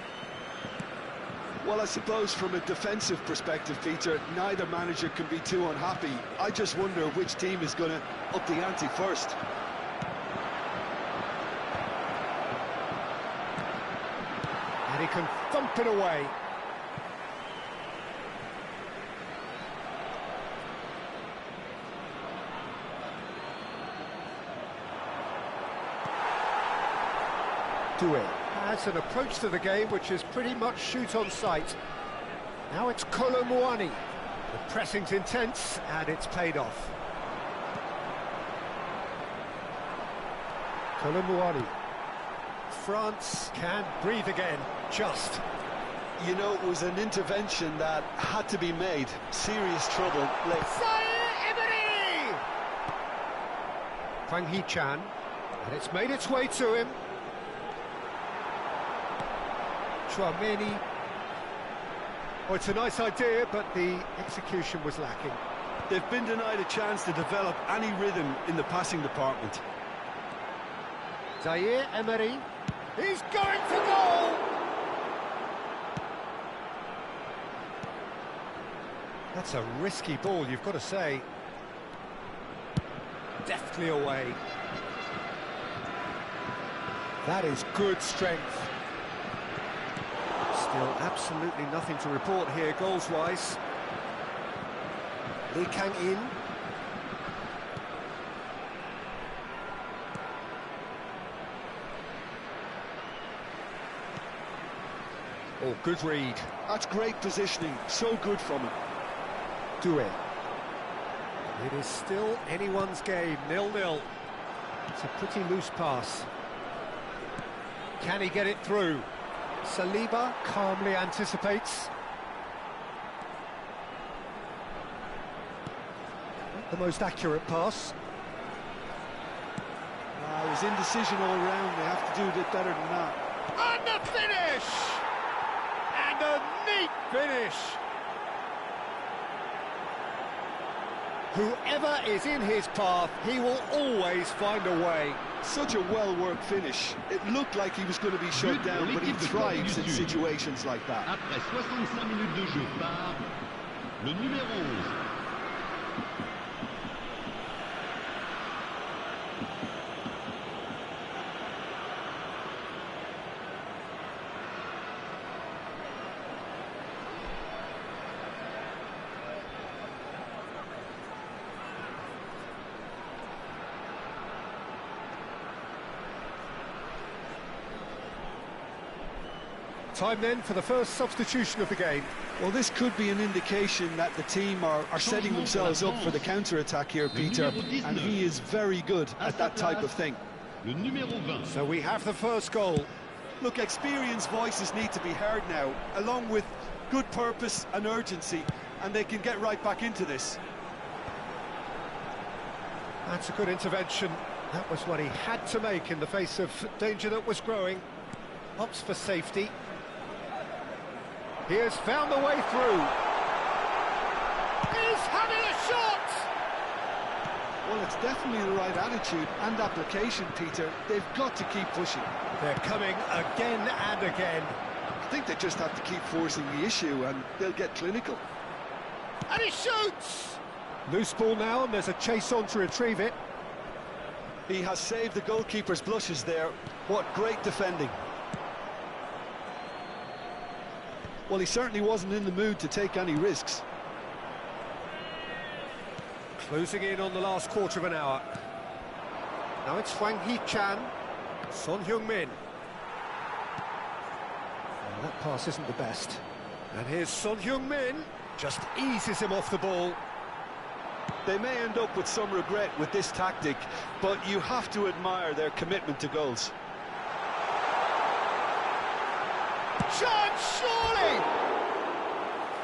Speaker 3: Well, I suppose from a defensive perspective, Peter, neither manager can be too unhappy. I just wonder which team is going to up the ante first.
Speaker 1: And he can thump it away. Doué has an approach to the game which is pretty much shoot on sight. Now it's Kolo Muani. The pressing's intense and it's paid off. Kolo Muani. France can breathe again, just.
Speaker 2: You know, it was an intervention that had to be made. Serious trouble.
Speaker 1: Zaire Emery! Hwang Hee-chan, and it's made its way to him. Chouameni. Oh, it's a nice idea, but the execution was lacking.
Speaker 3: They've been denied a chance to develop any rhythm in the passing department.
Speaker 1: Zaire Emery. He's going for goal! That's a risky ball, you've got to say. Deftly away. That is good strength. Still absolutely nothing to report here, goals-wise. Lee Kang-in. Oh, good read.
Speaker 3: That's great positioning, so good from him.
Speaker 1: Do it. It is still anyone's game, 0-0. It's a pretty loose pass. Can he get it through? Saliba calmly anticipates. The most accurate pass.
Speaker 3: It was indecision all round. They have to do a bit better than that.
Speaker 1: And the finish! And a neat finish! Whoever is in his path, he will always find a way.
Speaker 3: Such a well-worked finish. It looked like he was going to be shut down, but he thrives in situations like that.
Speaker 4: Après 65 minutes de jeu par le numéro 11.
Speaker 1: Time then for the first substitution of the game.
Speaker 3: Well, this could be an indication that the team are setting themselves up for the counter-attack here, Peter, and he is very good at that type of thing.
Speaker 4: Le numéro 20.
Speaker 1: So we have the first goal.
Speaker 3: Look, experienced voices need to be heard now, along with good purpose and urgency, and they can get right back into this.
Speaker 1: That's a good intervention. That was what he had to make in the face of danger that was growing. Opts for safety. He has found the way through. He's having a shot!
Speaker 3: Well, it's definitely the right attitude and application, Peter. They've got to keep pushing.
Speaker 1: They're coming again and again.
Speaker 3: I think they just have to keep forcing the issue and they'll get clinical.
Speaker 1: And he shoots! Loose ball now, and there's a chase on to retrieve it.
Speaker 2: He has saved the goalkeeper's blushes there. What great defending.
Speaker 3: Well, he certainly wasn't in the mood to take any risks.
Speaker 1: Closing in on the last quarter of an hour. Now it's Hwang Hee-chan, Son Heung-min. Well, that pass isn't the best. And here's Son Heung-min, just eases him off the ball.
Speaker 2: They may end up with some regret with this tactic, but you have to admire their commitment to goals.
Speaker 1: Chance, surely!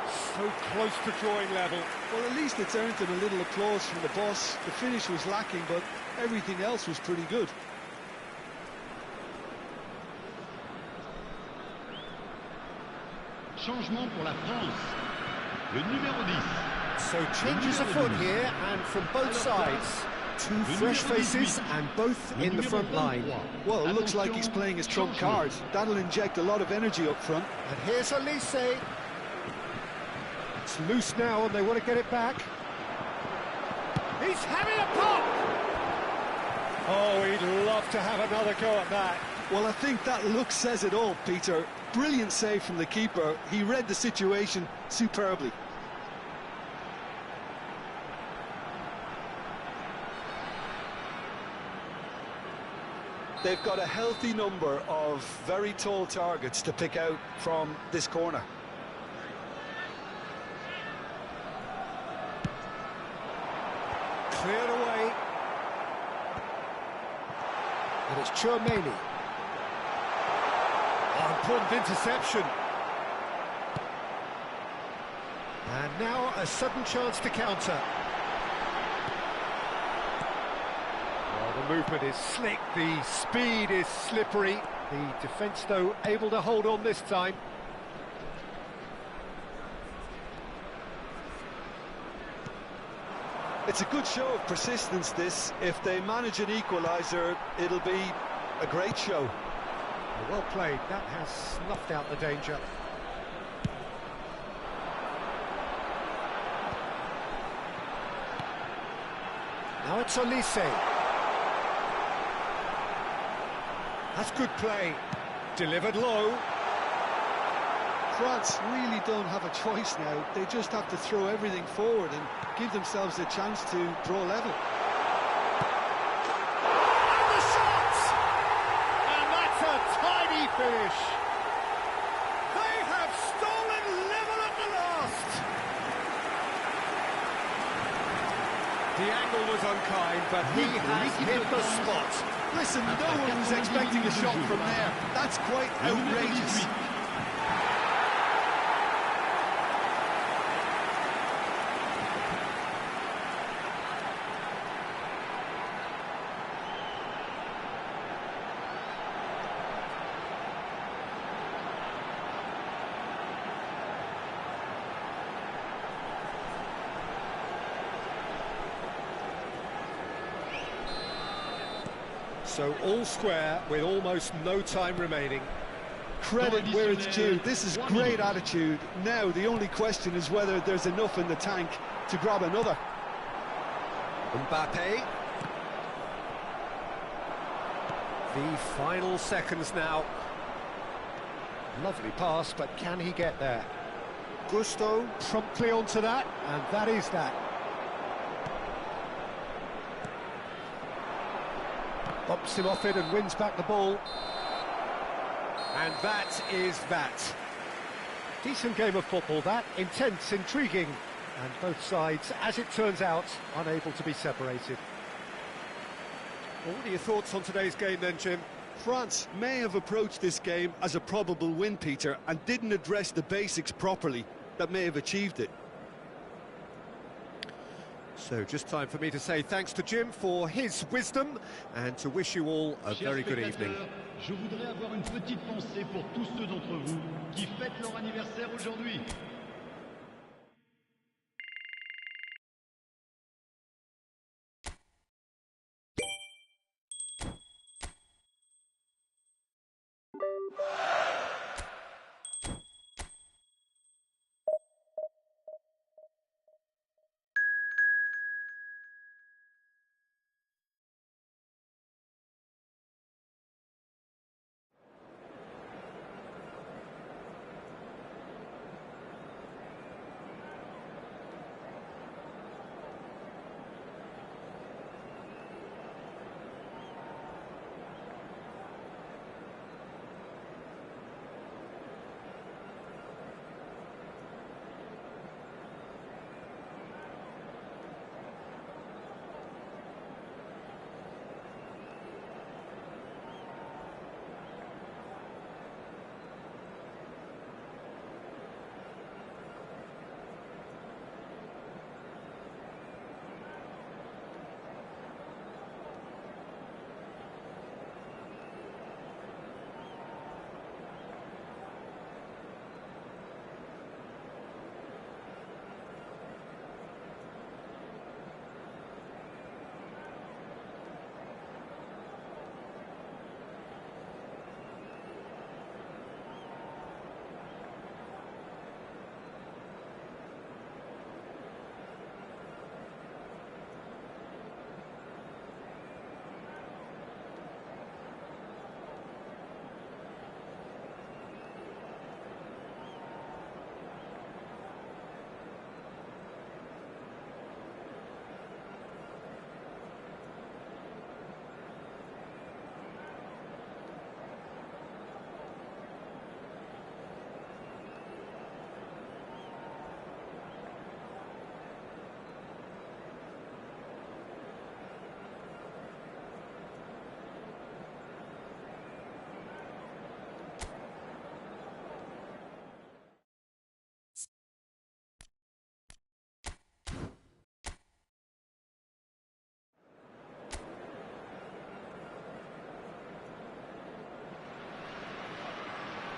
Speaker 1: So close to drawing level.
Speaker 3: Well, at least it's earned him a little applause from the boss. The finish was lacking, but everything else was pretty good.
Speaker 4: Changement pour la France. Le numéro 10.
Speaker 1: So changes afoot here, and from both sides. Two fresh faces, and both in the front line.
Speaker 3: Well, it looks like he's playing his trump card. That'll inject a lot of energy up front.
Speaker 1: And here's Elise. It's loose now, and they want to get it back. He's having a pop! Oh, he'd love to have another go at that.
Speaker 3: Well, I think that look says it all, Peter. Brilliant save from the keeper. He read the situation superbly.
Speaker 2: They've got a healthy number of very tall targets to pick out from this corner.
Speaker 1: Cleared away. And it's Chouameni. Oh, important interception. And now a sudden chance to counter. The movement is slick, the speed is slippery. The defence, though, able to hold on this time.
Speaker 2: It's a good show of persistence, this. If they manage an equaliser, it'll be a great show.
Speaker 1: Well played, that has snuffed out the danger. Now it's Elise. That's good play. Delivered low.
Speaker 3: France really don't have a choice now. They just have to throw everything forward and give themselves a chance to draw level.
Speaker 1: And the shot! And that's a tidy finish. They kind, but he has hit the spot.
Speaker 3: Listen, no one was expecting a shot from there. That's quite outrageous.
Speaker 1: So all square with almost no time remaining.
Speaker 3: Credit where it's due. This is great attitude. Now the only question is whether there's enough in the tank to grab another.
Speaker 1: Mbappe. The final seconds now. Lovely pass, but can he get there? Gusto promptly onto that, and that is that. Bumps him off it and wins back the ball. And that is that. Decent game of football, that. Intense, intriguing. And both sides, as it turns out, unable to be separated. Well, what are your thoughts on today's game then, Jim?
Speaker 3: France may have approached this game as a probable win, Peter, and didn't address the basics properly that may have achieved it.
Speaker 1: So just time for me to say thanks to Jim for his wisdom and to wish you all a very good evening.
Speaker 4: Je voudrais avoir une petite pensée pour tous ceux d'entre vous qui fêtent leur anniversaire aujourd'hui.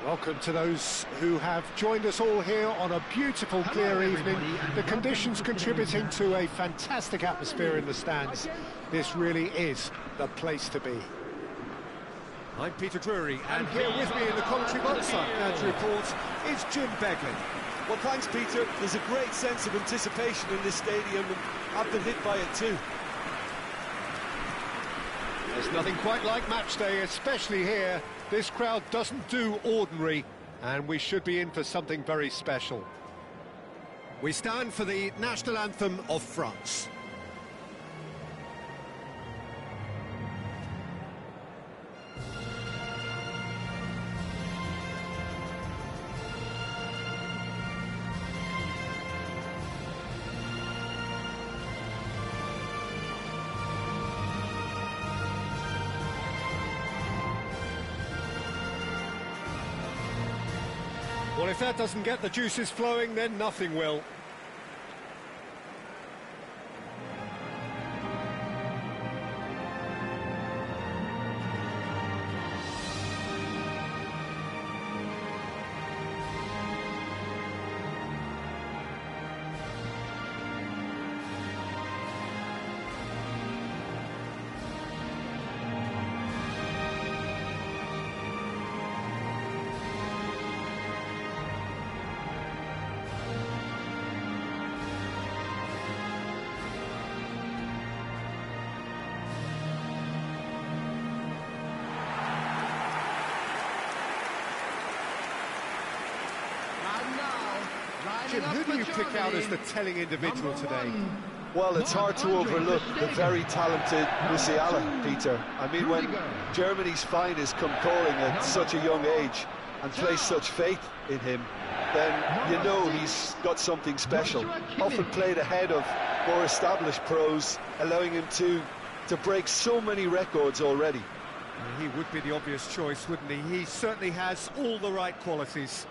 Speaker 1: Welcome to those who have joined us all here on a beautiful, clear evening. The conditions contributing to a fantastic atmosphere in the stands. This really is the place to be. I'm Peter Drury, and here with me in the commentary box, I'm glad to report, is Jim Begley.
Speaker 3: Well, thanks, Peter. There's a great sense of anticipation in this stadium, and I've been hit by it too.
Speaker 1: There's nothing quite like match day, especially here. This crowd doesn't do ordinary, and we should be in for something very special. We stand for the national anthem of France. Well, if that doesn't get the juices flowing, then nothing will. Jim, who do you pick out as the telling individual today?
Speaker 2: Well, it's hard to overlook the very talented Musiala, Peter. I mean, when Germany's finest come calling at such a young age and place such faith in him, then you know he's got something special. Often played ahead of more established pros, allowing him to break so many records already.
Speaker 1: He would be the obvious choice, wouldn't he? He certainly has all the right qualities.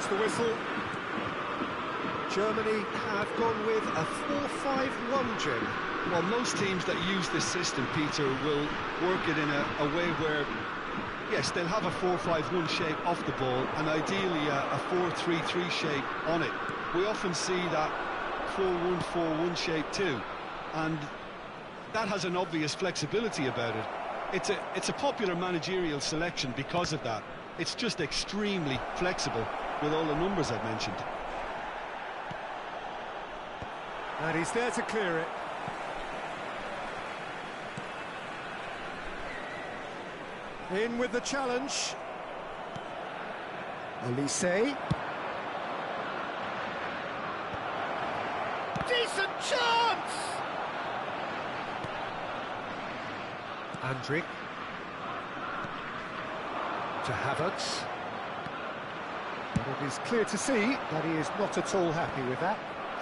Speaker 1: The whistle. Germany have gone with a 4-5-1, Jim.
Speaker 3: Well, most teams that use this system, Peter, will work it in a way where, yes, they'll have a 4-5-1 shape off the ball and ideally a 4-3-3 shape on it. We often see that 4-1-4-1 shape too, and that has an obvious flexibility about it. It's a popular managerial selection because of that. It's just extremely flexible with all the numbers I've mentioned.
Speaker 1: And he's there to clear it. In with the challenge. Elise. Decent chance! Andrick. To Havertz. It is clear to see that he is not at all happy with that.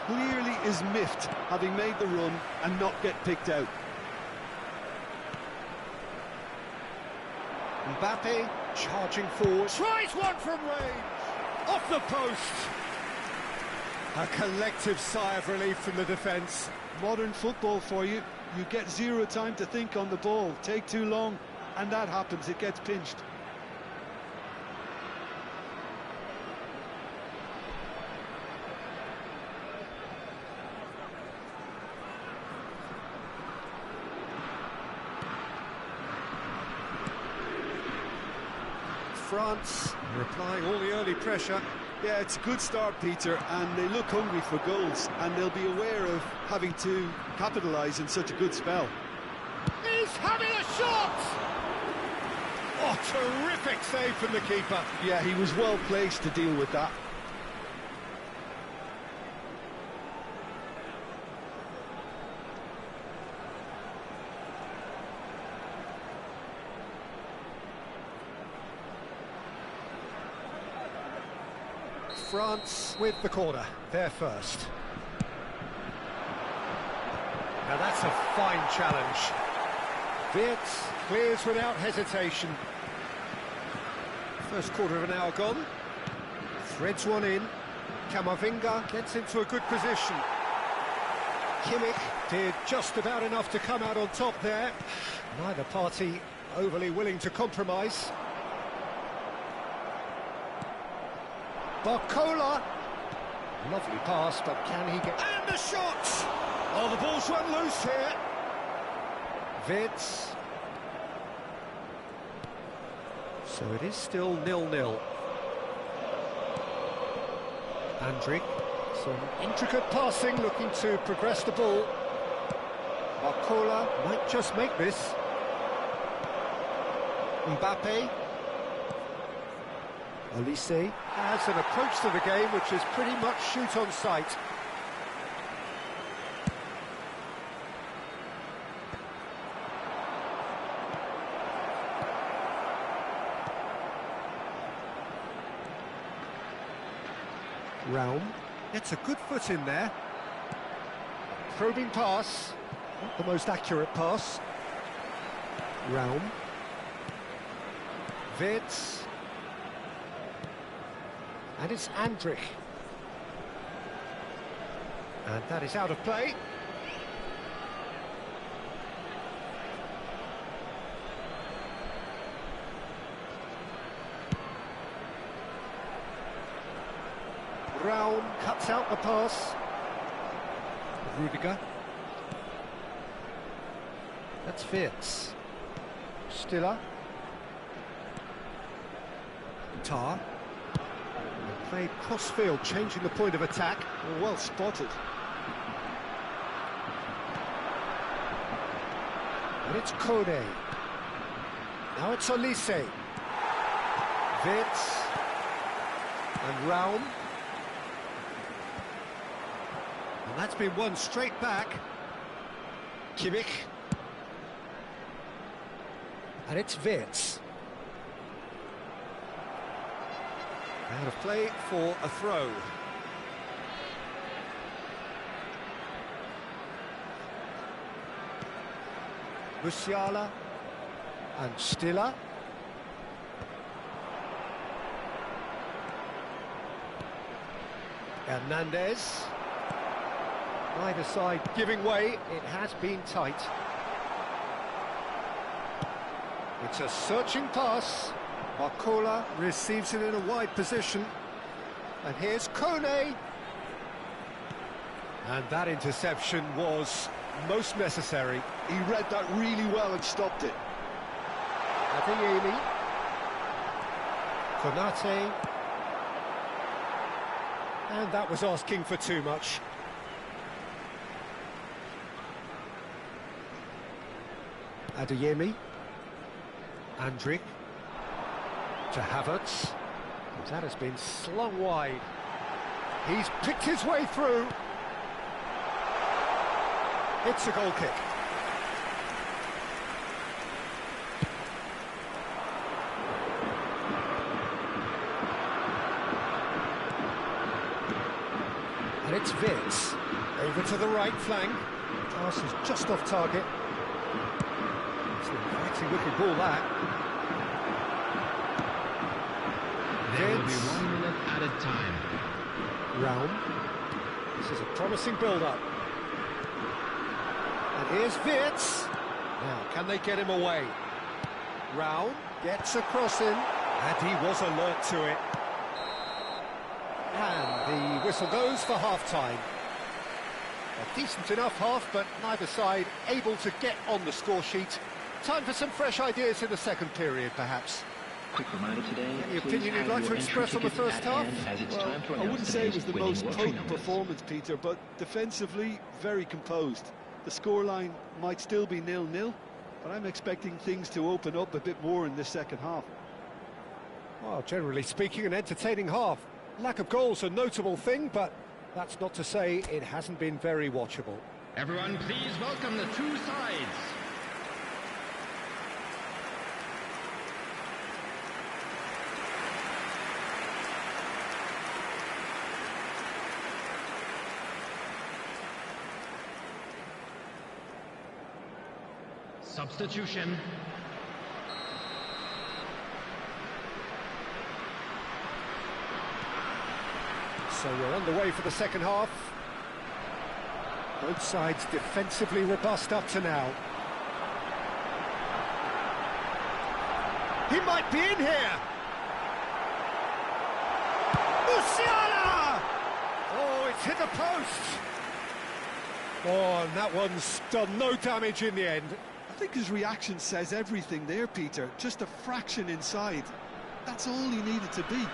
Speaker 3: Clearly is miffed, having made the run and not get picked out.
Speaker 1: Mbappe charging forward. Tries one from range. Off the post. A collective sigh of relief from the defence.
Speaker 3: Modern football for you. You get zero time to think on the ball. Take too long, and that happens. It gets pinched.
Speaker 1: France replying all the early pressure.
Speaker 3: Yeah, it's a good start, Peter, and they look hungry for goals, and they'll be aware of having to capitalise in such a good spell.
Speaker 1: He's having a shot! Oh, terrific save from the keeper.
Speaker 3: Yeah, he was well placed to deal with that.
Speaker 1: France with the corner, there first. Now that's a fine challenge. Wirtz clears without hesitation. First quarter of an hour gone. Threads one in. Camavinga gets into a good position. Kimmich did just about enough to come out on top there. Neither party overly willing to compromise. Barcola. Lovely pass, but can he get... And the shot! Oh, the ball's run loose here. Wirtz. So it is still 0-0. Andrick. Some intricate passing, looking to progress the ball. Barcola might just make this. Mbappe. Olise has an approach to the game which is pretty much shoot on sight. Raum gets a good foot in there. Probing pass, not the most accurate pass. Raum. Wirtz. And it's Andrich. And that is out of play. Raum cuts out the pass. Rudiger. That's Wirtz. Stiller. Tar. Played cross-field, changing the point of attack.
Speaker 3: Well spotted.
Speaker 1: And it's Kone. Now it's Olise. Wirtz. And Raum. And that's been won straight back. Kimmich. And it's Wirtz. Out of play for a throw. Musiala and Stiller. Hernandez. Neither side giving way. It has been tight. It's a searching pass. Barcola receives it in a wide position. And here's Kone. And that interception was most necessary.
Speaker 3: He read that really well and stopped it.
Speaker 1: Adeyemi. Konate. And that was asking for too much. Adeyemi. Andrich. To Havertz. That has been slung wide. He's picked his way through. It's a goal kick. And it's Wirtz. Over to the right flank. Pass is just off target. It's an inviting looking ball, that.
Speaker 5: There will be 1 minute added time.
Speaker 1: Raum. This is a promising build-up. And here's Wirtz. Now, can they get him away? Raum gets a cross in, and he was alert to it. And the whistle goes for half-time. A decent enough half, but neither side able to get on the score sheet. Time for some fresh ideas in the second period, perhaps.
Speaker 5: Quick reminder today.
Speaker 1: Any opinion you'd like to express on the first half?
Speaker 3: Well, I wouldn't say it was the most potent performance, Peter, but defensively, very composed. The scoreline might still be 0-0, but I'm expecting things to open up a bit more in this second half.
Speaker 1: Well, generally speaking, an entertaining half. Lack of goals a notable thing, but that's not to say it hasn't been very watchable.
Speaker 5: Everyone, please welcome the two sides. Substitution.
Speaker 1: So we're on the way for the second half. Both sides defensively robust up to now. He might be in here! Musiala! Oh, it's hit the post! Oh, and that one's done no damage in the end.
Speaker 3: I think his reaction says everything there, Peter. Just a fraction inside. That's all he needed to be.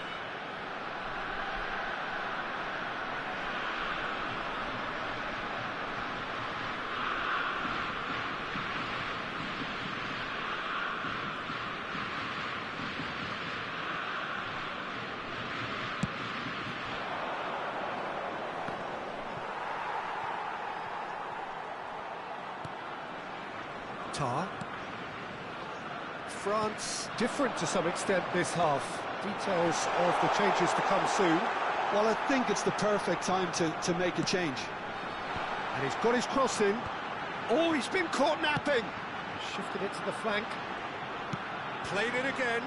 Speaker 1: Tar. France different to some extent this half. Details of the changes to come soon.
Speaker 3: Well, I think it's the perfect time to make a change.
Speaker 1: And he's got his cross in. Oh, he's been caught napping. Shifted it to the flank. Played it again.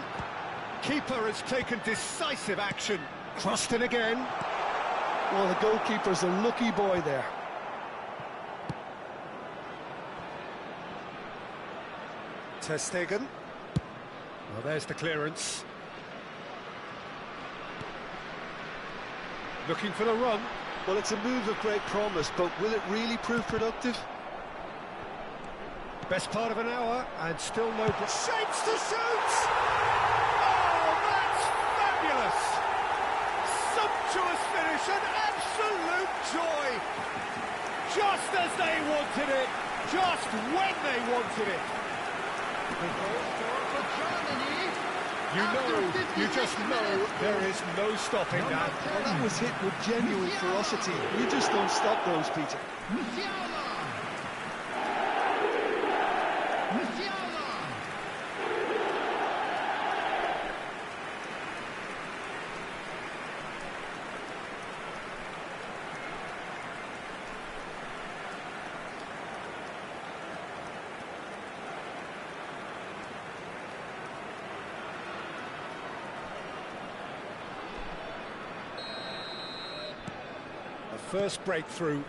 Speaker 1: Keeper has taken decisive action. Crossed it again.
Speaker 3: Well, the goalkeeper's a lucky boy there.
Speaker 1: Ter Stegen. Well, there's the clearance. Looking for the run.
Speaker 2: Well, it's a move of great promise, but will it really prove productive?
Speaker 1: Best part of an hour, and still no... Shapes to shoot! Oh, that's fabulous! Sumptuous finish, an absolute joy! Just as they wanted it, just when they wanted it. You just know there is no stopping that.
Speaker 3: Well, that was hit with genuine ferocity. You just don't stop those, Peter.
Speaker 1: First breakthrough.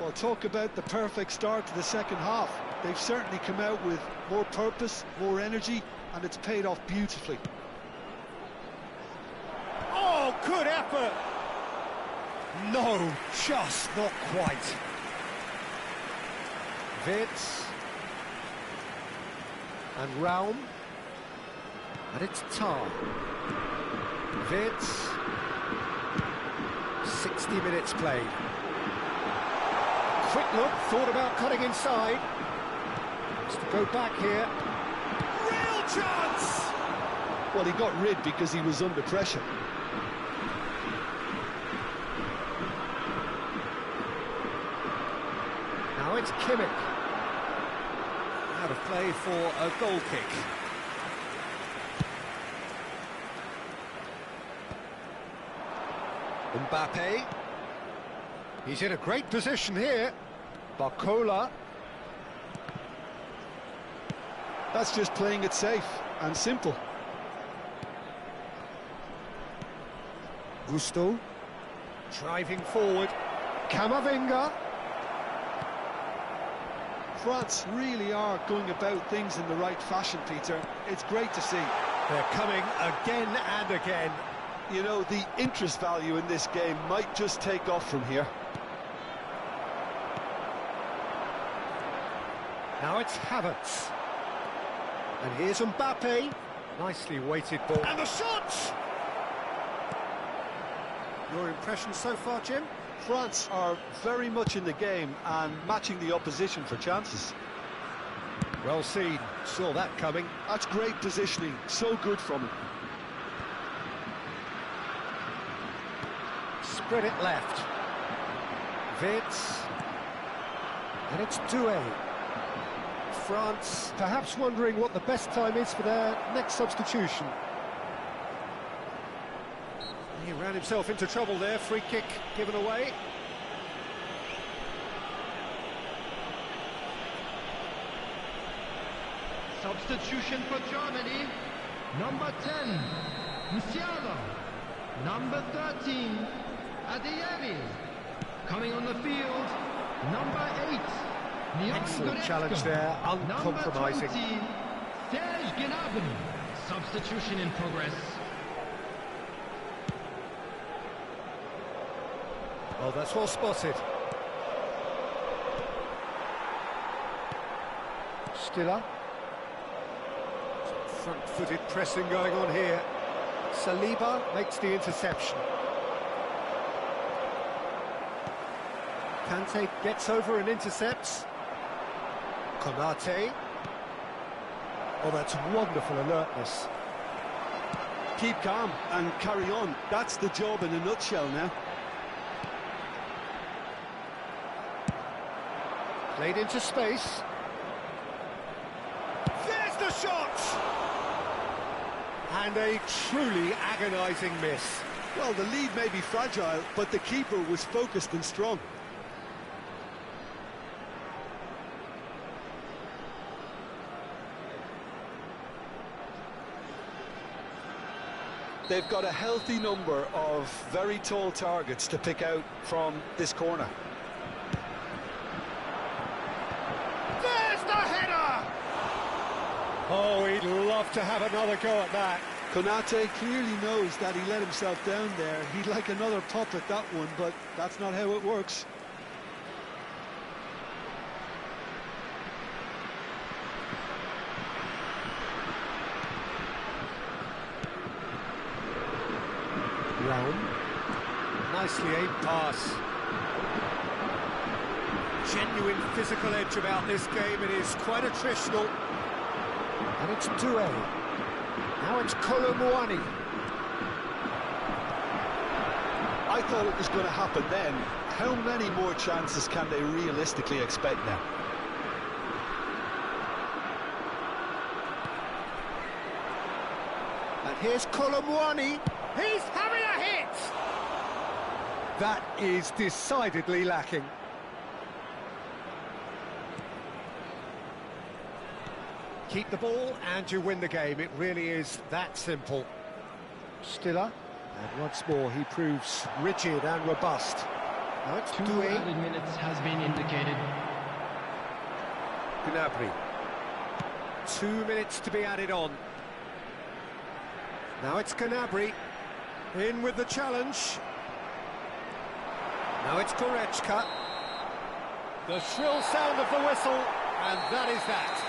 Speaker 3: Well, talk about the perfect start to the second half. They've certainly come out with more purpose, more energy, and it's paid off beautifully.
Speaker 1: Oh, good effort! No, just not quite. Wits. And Raum. And it's Tar. Wits. 60 minutes played. Quick look, thought about cutting inside. Has to go back here. Real chance!
Speaker 3: Well, he got rid because he was under pressure.
Speaker 1: Now it's Kimmich. Out of play for a goal kick. Mbappe. He's in a great position here. Barcola.
Speaker 3: That's just playing it safe and simple.
Speaker 1: Gusto. Driving forward. Camavinga.
Speaker 3: France really are going about things in the right fashion, Peter. It's great to see.
Speaker 1: They're coming again and again.
Speaker 2: You know, the interest value in this game might just take off from here.
Speaker 1: Now it's Havertz. And here's Mbappe. Nicely weighted ball. And the shot! Your impression so far, Jim?
Speaker 2: France are very much in the game and matching the opposition for chances.
Speaker 1: Well seen. Saw that coming.
Speaker 3: That's great positioning. So good from him.
Speaker 1: Spread it left. Wits. And it's Doué. France perhaps wondering what the best time is for their next substitution. He ran himself into trouble there. Free kick given away.
Speaker 5: Substitution for Germany. Number 10, Musiala. Number 13, Adeyemi. Coming on the field, number 8, Leon
Speaker 1: Excellent
Speaker 5: Goretzka.
Speaker 1: challenge there, uncompromising.
Speaker 5: Number 20, Serge Gnabry. Substitution in progress.
Speaker 1: Oh, that's well spotted. Stiller. Front-footed pressing going on here. Saliba makes the interception. Kante gets over and intercepts. Konate. Oh, that's wonderful alertness.
Speaker 3: Keep calm and carry on. That's the job in a nutshell now.
Speaker 1: Played into space. shot! And a truly agonising miss.
Speaker 3: Well, the lead may be fragile, but the keeper was focused and strong.
Speaker 2: They've got a healthy number of very tall targets to pick out from this corner.
Speaker 1: There's the header! Oh, he'd love to have another go at that.
Speaker 3: Konate clearly knows that he let himself down there. He'd like another pop at that one, but that's not how it works.
Speaker 1: Realm. Nicely aimed pass. Genuine physical edge about this game. It is quite attritional. And it's Doué. Now it's Colomboani.
Speaker 2: I thought it was going to happen then. How many more chances can they realistically expect now?
Speaker 1: And here's Colomboani. He's having a hit! That is decidedly lacking. Keep the ball and you win the game. It really is that simple. Stiller, and once more he proves rigid and robust. Now it's
Speaker 5: 2
Speaker 1: Doué.
Speaker 5: added minutes has been indicated.
Speaker 1: Gnabry. 2 minutes to be added on. Now it's Gnabry. In with the challenge. Now it's Goretzka. The shrill sound of the whistle, and that is that.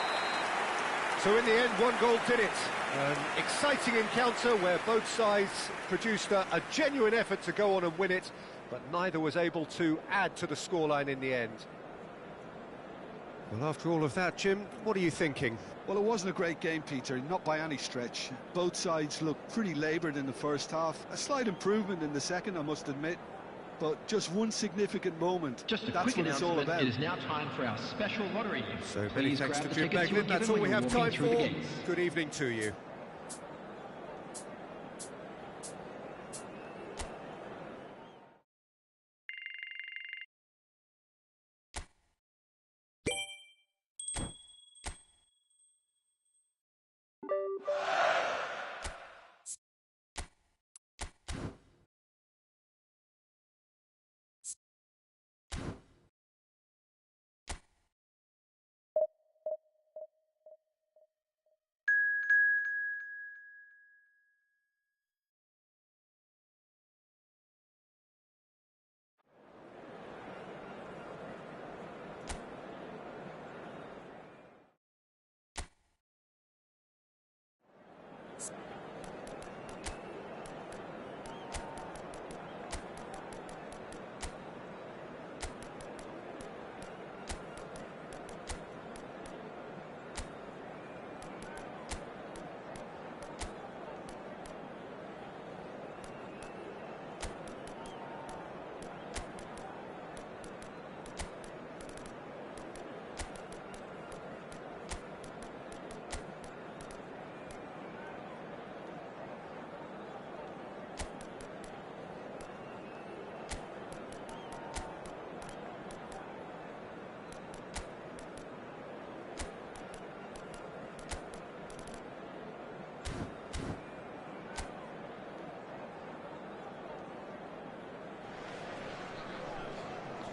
Speaker 1: So in the end, one goal did it. An exciting encounter where both sides produced a genuine effort to go on and win it, but neither was able to add to the scoreline in the end. Well, after all of that, Jim, what are you thinking?
Speaker 3: Well, it wasn't a great game, Peter, not by any stretch. Both sides looked pretty laboured in the first half. A slight improvement in the second, I must admit. But just one significant moment.
Speaker 5: Just a
Speaker 3: That's
Speaker 5: quick
Speaker 3: what it's all
Speaker 5: announcement.
Speaker 3: about.
Speaker 5: It is now time for our special lottery.
Speaker 1: So many
Speaker 5: Please
Speaker 1: thanks
Speaker 5: grab
Speaker 1: to
Speaker 5: the
Speaker 1: Jim
Speaker 5: tickets you were
Speaker 1: Beglin. That's
Speaker 5: given
Speaker 1: all we
Speaker 5: when
Speaker 1: have
Speaker 5: you were
Speaker 1: time
Speaker 5: walking through the
Speaker 1: for.
Speaker 5: gates.
Speaker 1: Good evening to you.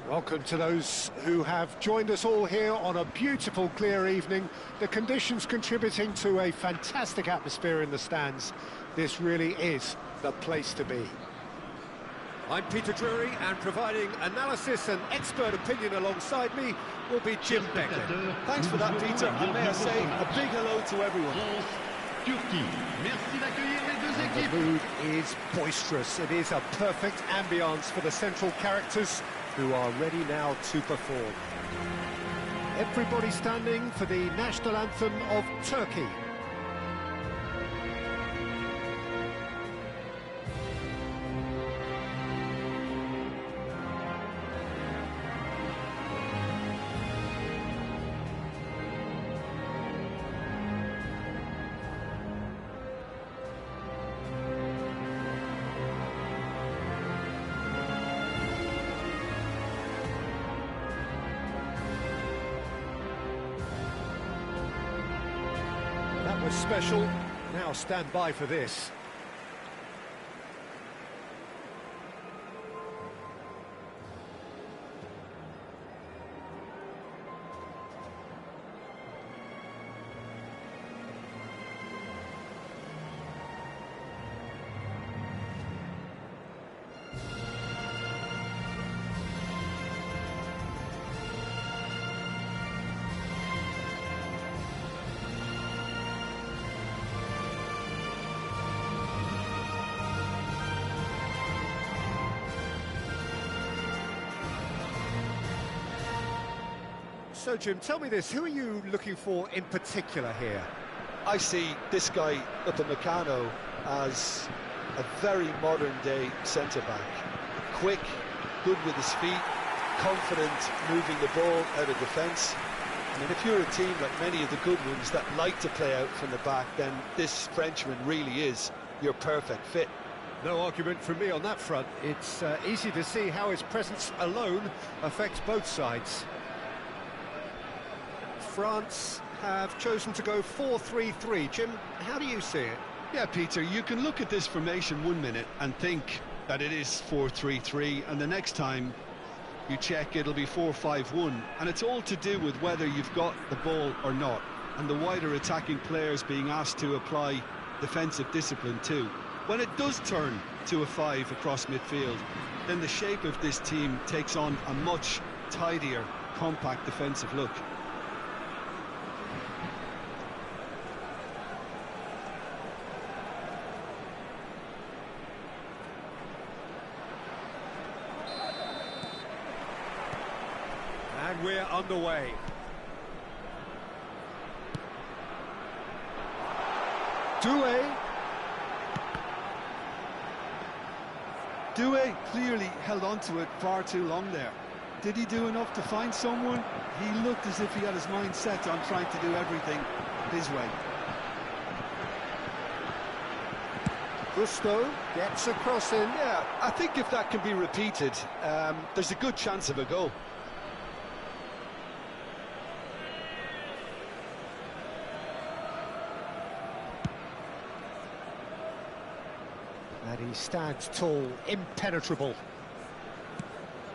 Speaker 1: Welcome to those who have joined us all here on a beautiful, clear evening. The conditions contributing to a fantastic atmosphere in the stands. This really is the place to be. I'm Peter Drury, and providing analysis and expert opinion alongside me will be Jim Beglin.
Speaker 3: Thanks for that, Peter, and may I say a big hello to everyone.
Speaker 5: Turquie. Merci d'accueillir les deux
Speaker 1: The
Speaker 5: équipes.
Speaker 1: mood is boisterous. It is a perfect ambience for the central characters who are ready now to perform. Everybody standing for the national anthem of Turkey. was special. Now stand by for this. So, Jim, tell me this, who are you looking for in particular here?
Speaker 2: I see this guy up at Meccano as a very modern-day centre-back. Quick, good with his feet, confident moving the ball out of defence. I mean, if you're a team like many of the good ones that like to play out from the back, then this Frenchman really is your perfect fit.
Speaker 1: No argument from me on that front. It's easy to see how his presence alone affects both sides. France have chosen to go 4-3-3. Jim, how do you see it?
Speaker 3: Yeah, Peter, you can look at this formation 1 minute and think that it is 4-3-3, and the next time you check it'll be 4-5-1, and it's all to do with whether you've got the ball or not, and the wider attacking players being asked to apply defensive discipline too. When it does turn to a 5 across midfield, then the shape of this team takes on a much tidier, compact defensive look.
Speaker 1: And we're underway.
Speaker 3: Doué clearly held on to it far too long there. Did he do enough to find someone? He looked as if he had his mind set on trying to do everything his way.
Speaker 1: Gusto gets a cross in.
Speaker 2: Yeah, I think if that can be repeated, there's a good chance of a goal.
Speaker 1: And he stands tall, impenetrable.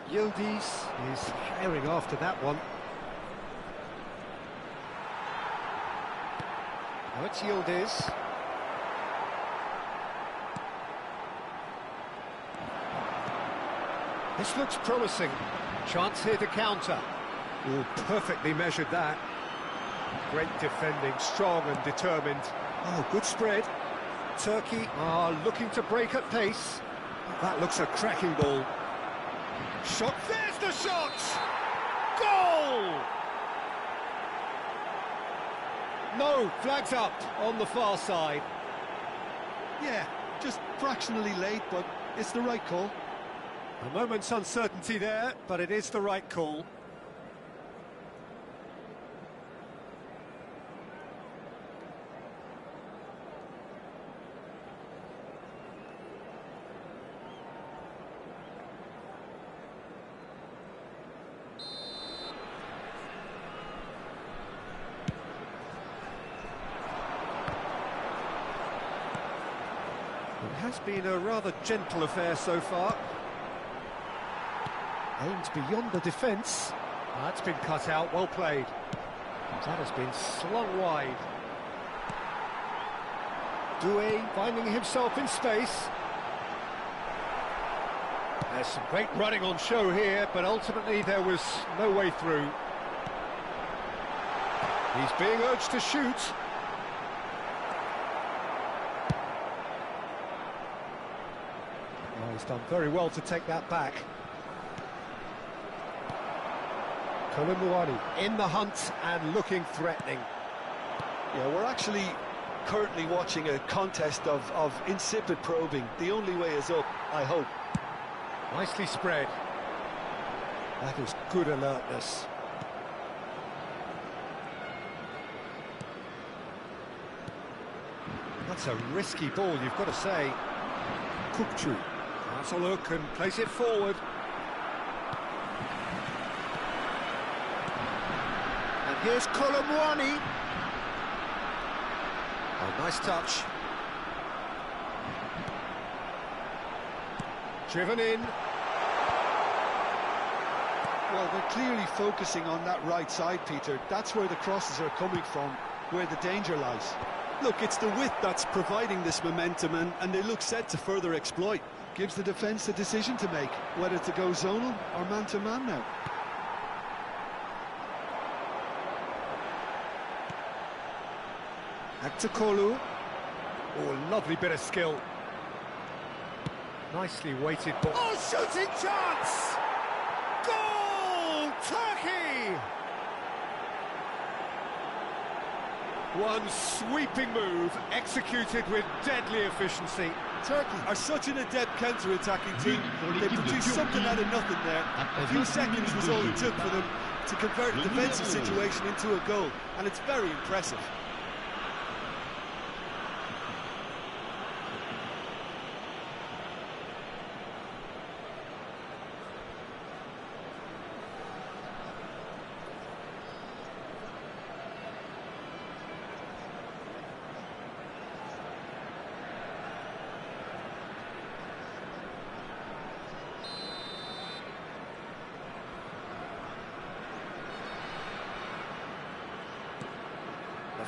Speaker 1: Yildiz is herring after that one. Now it's Yildiz. This looks promising. Chance here to counter. Oh, perfectly measured that. Great defending, strong and determined. Oh, good spread. Turkey are looking to break at pace. That looks a cracking ball. Shot, there's the shot! Goal! No, flags up on the far side.
Speaker 3: Yeah, just fractionally late, but it's the right call.
Speaker 1: A moment's uncertainty there, but it is the right call. It has been a rather gentle affair so far. Aimed beyond the defence. That's been cut out, well played. That has been slung wide. Doué finding himself in space. There's some great running on show here, but ultimately there was no way through. He's being urged to shoot. Well, he's done very well to take that back. Colomboani in the hunt and looking threatening.
Speaker 2: Yeah, we're actually currently watching a contest of insipid probing. The only way is up, I hope.
Speaker 1: Nicely spread. That is good alertness. That's a risky ball, you've got to say. Kukçu. That's a look and plays it forward. And here's Colomboani. Oh, nice touch. Driven in.
Speaker 3: Well, they're clearly focusing on that right side, Peter. That's where the crosses are coming from, where the danger lies.
Speaker 6: Look, it's the width that's providing this momentum, and they look set to further exploit.
Speaker 3: Gives the defence a decision to make, whether to go zonal or man-to-man now.
Speaker 1: Back to Kolu. Oh, lovely bit of skill. Nicely weighted ball. Oh, shooting chance! Goal! Turkey! One sweeping move, executed with deadly efficiency.
Speaker 6: Turkey are such an adept counter-attacking team. They produced something out of nothing there. A few seconds was all it took for them to convert a defensive situation into a goal, and it's very impressive.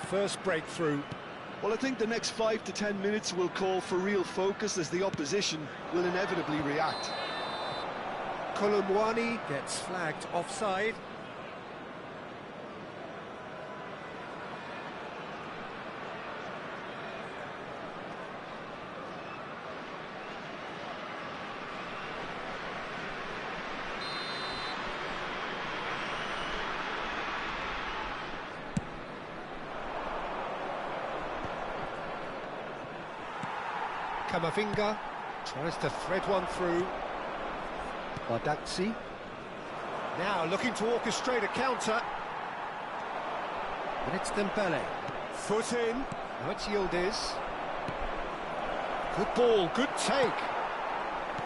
Speaker 1: First breakthrough.
Speaker 3: Well, I think the next 5 to 10 minutes will call for real focus, as the opposition will inevitably react.
Speaker 1: Kolomwani gets flagged offside. Kamavinga tries to thread one through. Bardazzi now looking to orchestrate a counter. And it's Dembele. Foot in. Now it's Yildiz. Good ball, good take.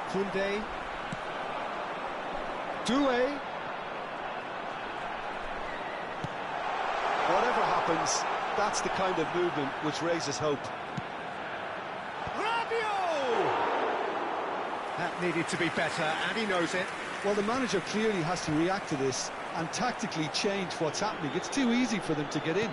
Speaker 1: Koundé. Doué.
Speaker 2: Whatever happens, that's the kind of movement which raises hope.
Speaker 1: That needed to be better, and he knows it.
Speaker 3: Well, the manager clearly has to react to this and tactically change what's happening. It's too easy for them to get in.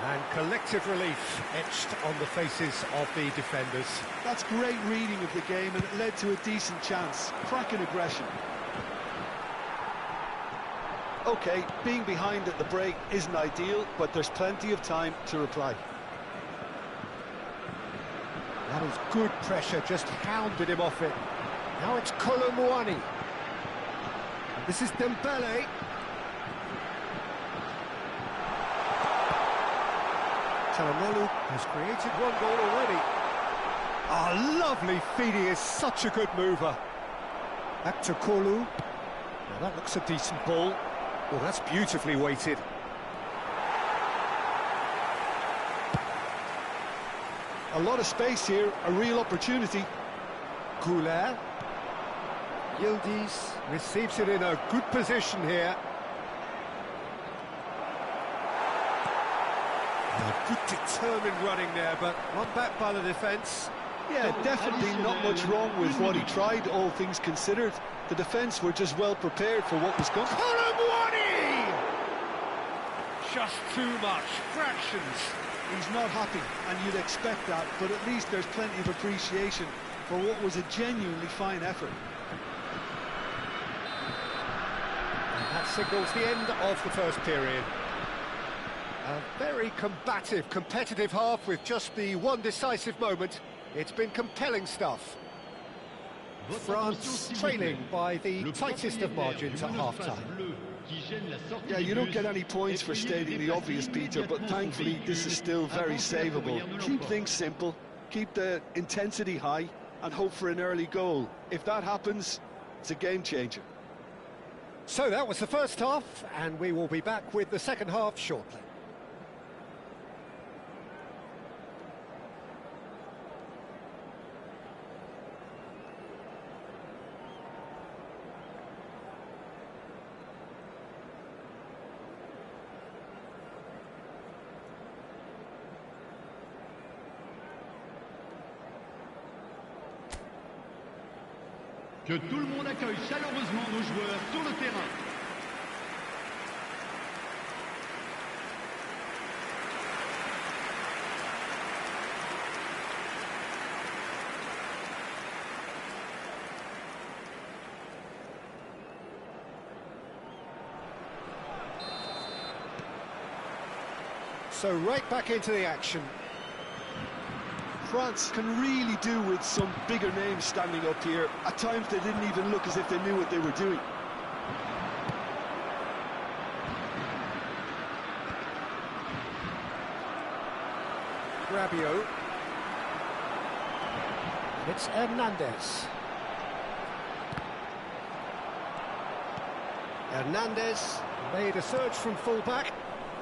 Speaker 1: And collective relief etched on the faces of the defenders.
Speaker 3: That's great reading of the game, and it led to a decent chance. Cracking aggression.
Speaker 2: OK, being behind at the break isn't ideal, but there's plenty of time to reply.
Speaker 1: That was good pressure, just hounded him off it. Now it's Kolomwani. This is Dembele. Çalhanoğlu has created one goal already. Ah, lovely feed, he is such a good mover. Back to Kolu. Now that looks a decent ball. Oh, that's beautifully weighted.
Speaker 3: A lot of space here, a real opportunity.
Speaker 1: Goulet. Yildiz receives it in a good position here. Good determined running there, but run back by the defence.
Speaker 3: Yeah, definitely not much wrong with what he tried, all things considered. The defence were just well prepared for what was coming.
Speaker 1: Kolomwani! Just too much, fractions.
Speaker 3: He's not happy, and you'd expect that, but at least there's plenty of appreciation for what was a genuinely fine effort.
Speaker 1: And that signals the end of the first period. A very combative, competitive half with just the one decisive moment. It's been compelling stuff. France trailing by the tightest of margins at half-time.
Speaker 3: Yeah, you don't get any points for stating the obvious, Peter, but thankfully this is still very savable. Keep things simple, keep the intensity high, and hope for an early goal. If that happens, it's a game changer.
Speaker 1: So that was the first half, and we will be back with the second half shortly.
Speaker 4: Que tout le monde accueille chaleureusement nos joueurs sur le terrain.
Speaker 1: So right back into the action.
Speaker 3: France can really do with some bigger names standing up here. At times they didn't even look as if they knew what they were doing.
Speaker 1: Rabiot. It's Hernandez. Hernandez made a surge from full-back,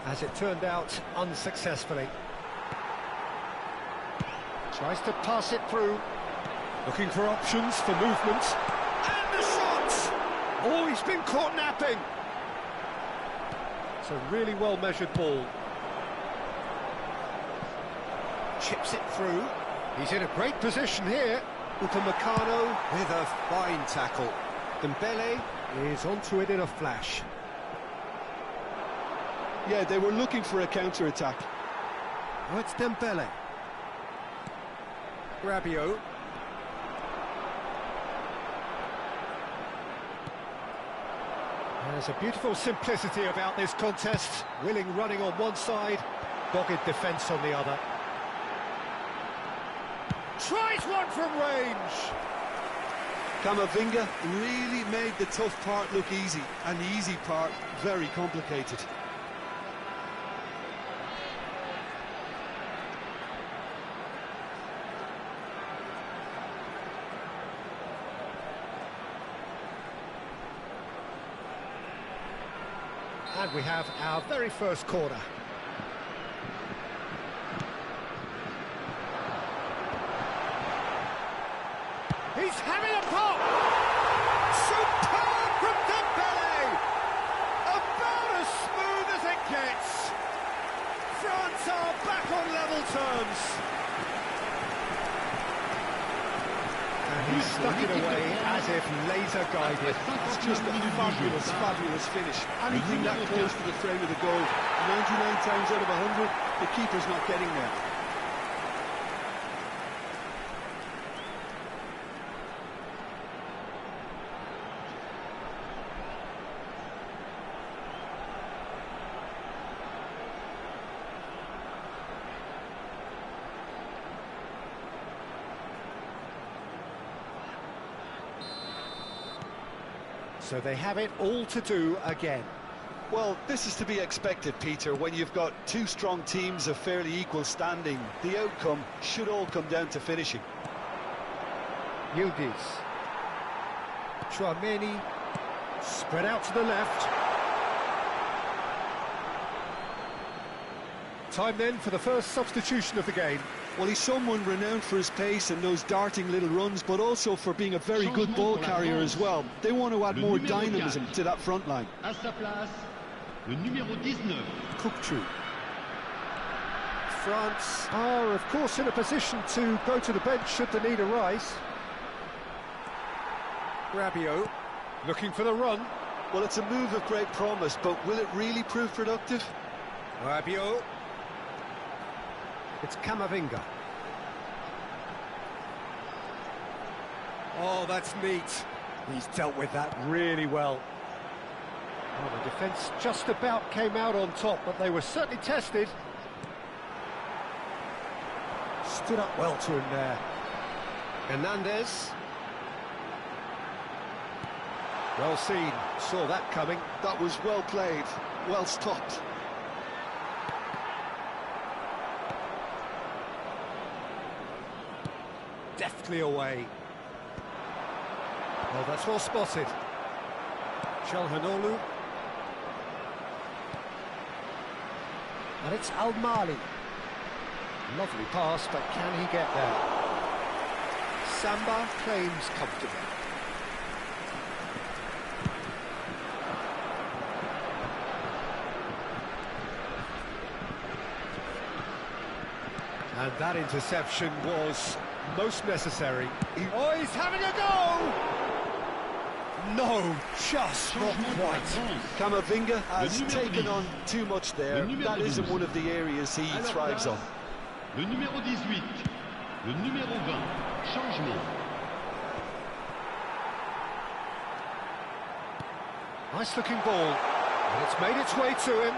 Speaker 1: as it turned out unsuccessfully. Tries to pass it through. Looking for options for movement. And the shot! Oh, he's been caught napping. It's a really well-measured ball. Chips it through. He's in a great position here. Upamecano with a fine tackle. Dembele is onto it in a flash.
Speaker 3: Yeah, they were looking for a counter-attack.
Speaker 1: Oh, it's Dembele. Rabiot. There's a beautiful simplicity about this contest. Willing running on one side, dogged defence on the other. Tries one from range.
Speaker 3: Camavinga really made the tough part look easy, and the easy part very complicated.
Speaker 1: And we have our very first corner. He's having a pop! Superb from Dembele! About as smooth as it gets. France are back on level terms. And he stuck it away as if laser guided.
Speaker 3: It's just a fabulous, fabulous finish. Anything that close to the frame of the goal, 99 times out of 100, the keeper's not getting there.
Speaker 1: So they have it all to do again.
Speaker 2: Well, this is to be expected, Peter. When you've got two strong teams of fairly equal standing, the outcome should all come down to finishing.
Speaker 1: Yildiz. Chouameni. Spread out to the left. Time then for the first substitution of the game.
Speaker 3: Well, he's someone renowned for his pace and those darting little runs, but also for being a very good ball carrier as well. They want to add more dynamism to that front line.
Speaker 4: À sa place, le numéro 19.
Speaker 1: Cooktrue. France are, of course, in a position to go to the bench should the need arise. Rabiot, looking for the run.
Speaker 2: Well, it's a move of great promise, but will it really prove productive?
Speaker 1: Rabiot. It's Camavinga. Oh, that's neat. He's dealt with that really well. Oh, the defence just about came out on top, but they were certainly tested. Stood up well to him there. Hernandez. Well seen, saw that coming.
Speaker 3: That was well played, well stopped.
Speaker 1: Deftly away. Oh, that's well spotted. Çalhanoğlu. And it's Al-Mali. Lovely pass, but can he get there? Samba claims comfortably. And that interception was most necessary. Oh, he's having a go! No, just not quite.
Speaker 2: Camavinga has taken on too much there. That isn't one of the areas he thrives on.
Speaker 4: Le numéro 18, le numéro 20, changement.
Speaker 1: Nice looking ball, and it's made its way to him.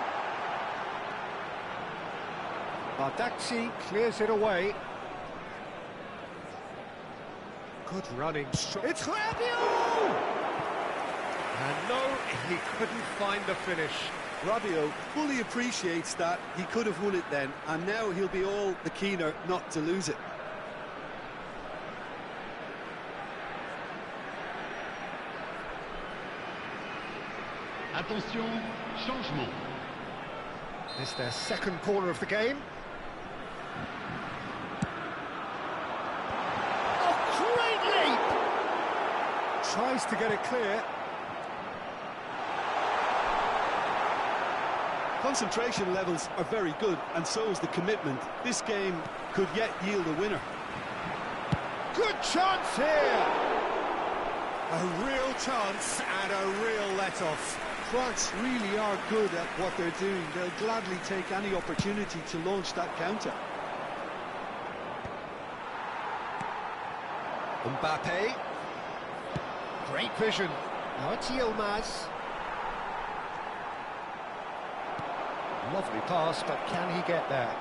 Speaker 1: Bardakci clears it away. Good running. It's Rabiot! And no, he couldn't find the finish.
Speaker 3: Rabiot fully appreciates that he could have won it then, and now he'll be all the keener not to lose it.
Speaker 4: Attention, changement.
Speaker 1: It's their second corner of the game. Oh, great leap! Tries to get it clear.
Speaker 3: Concentration levels are very good, and so is the commitment. This game could yet yield a winner.
Speaker 1: Good chance here! A real chance and a real let-off.
Speaker 3: France really are good at what they're doing. They'll gladly take any opportunity to launch that counter.
Speaker 1: Mbappe. Great vision. Now it's Yilmaz. Lovely pass, but can he get there?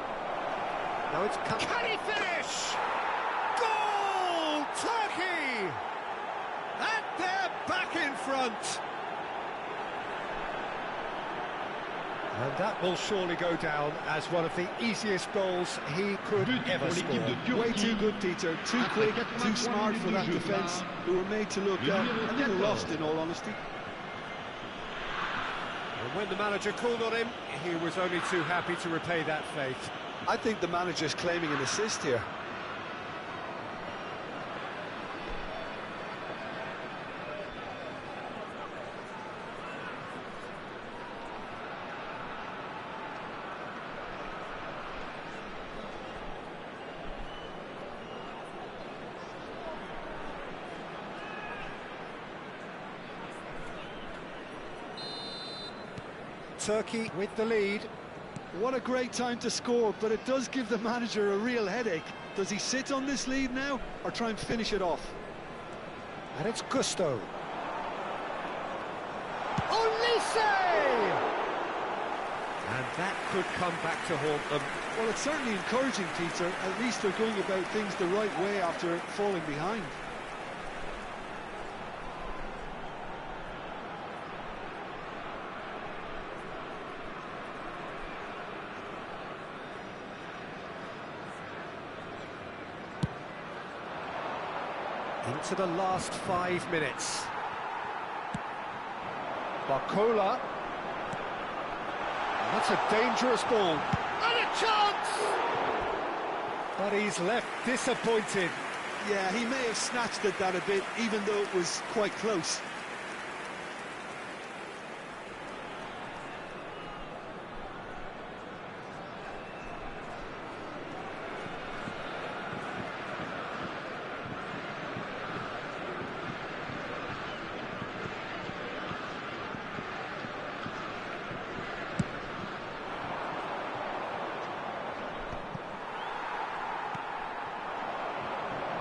Speaker 1: Now it's... Can he finish? Goal! Turkey! And they're back in front. And that will surely go down as one of the easiest goals he could ever score.
Speaker 3: Way too good, Peter. Too quick, too smart for that defence, who were made to look a little lost, in all honesty.
Speaker 1: And when the manager called on him, he was only too happy to repay that faith.
Speaker 2: I think the manager's claiming an assist here.
Speaker 1: Turkey with the lead.
Speaker 3: What a great time to score, but it does give the manager a real headache. Does he sit on this lead now, or try and finish it off?
Speaker 1: And it's Gusto. Olise! And that could come back to haunt them.
Speaker 3: Well, it's certainly encouraging, Peter. At least they're going about things the right way after falling behind.
Speaker 1: Into the last 5 minutes. Barcola. That's a dangerous ball. And a chance! But he's left disappointed.
Speaker 3: Yeah, he may have snatched at that a bit, even though it was quite close.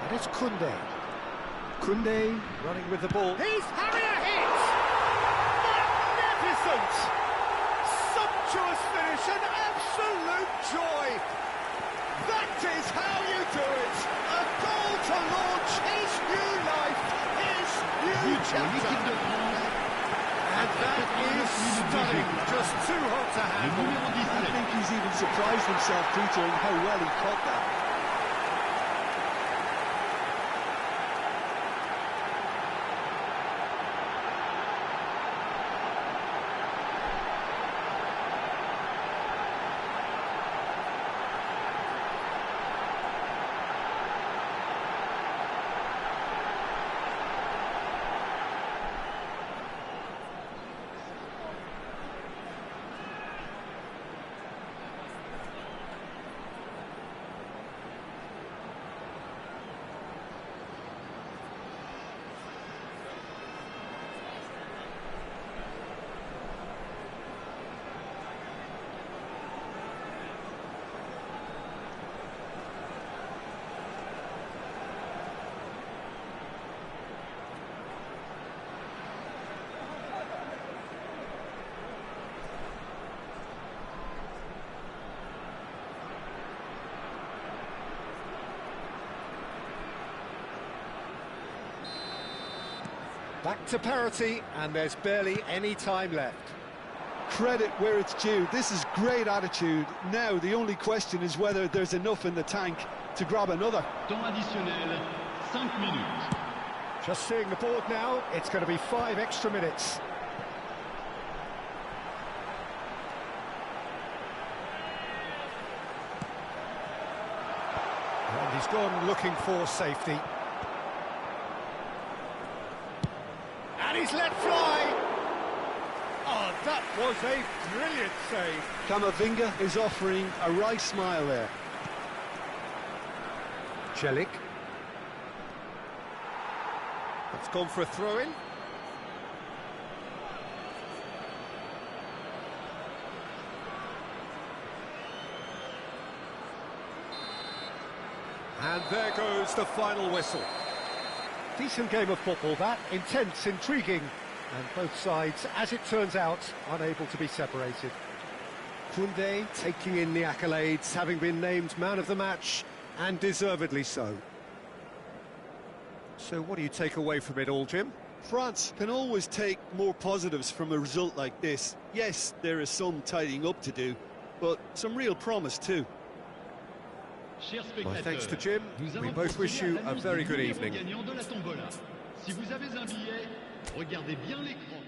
Speaker 1: And it's Koundé. Koundé running with the ball. He's having a hit! Magnificent! Sumptuous finish and absolute joy! That is how you do it! A goal to launch his new life, his new chapter! And that is stunning, just too hot to handle.
Speaker 3: I think he's even surprised himself, Peter, in how well he caught that.
Speaker 1: Back to parity, and there's barely any time left.
Speaker 3: Credit where it's due. This is great attitude. Now the only question is whether there's enough in the tank to grab another.
Speaker 4: Temps additionnel, 5 minutes.
Speaker 1: Just seeing the board now, it's going to be 5 extra minutes. And he's gone looking for safety. And he's let fly! Oh, that was a brilliant save.
Speaker 3: Camavinga is offering a wry smile there.
Speaker 1: Celik. It's gone for a throw-in. And there goes the final whistle. Decent game of football, that. Intense, intriguing. And both sides, as it turns out, unable to be separated. Koundé taking in the accolades, having been named man of the match, and deservedly so. So what do you take away from it all, Jim?
Speaker 3: France can always take more positives from a result like this. Yes, there is some tidying up to do, but some real promise too.
Speaker 1: My thanks to Jim. We both wish you a very good evening.
Speaker 4: Si vous avez un billet, regardez bien l'écran.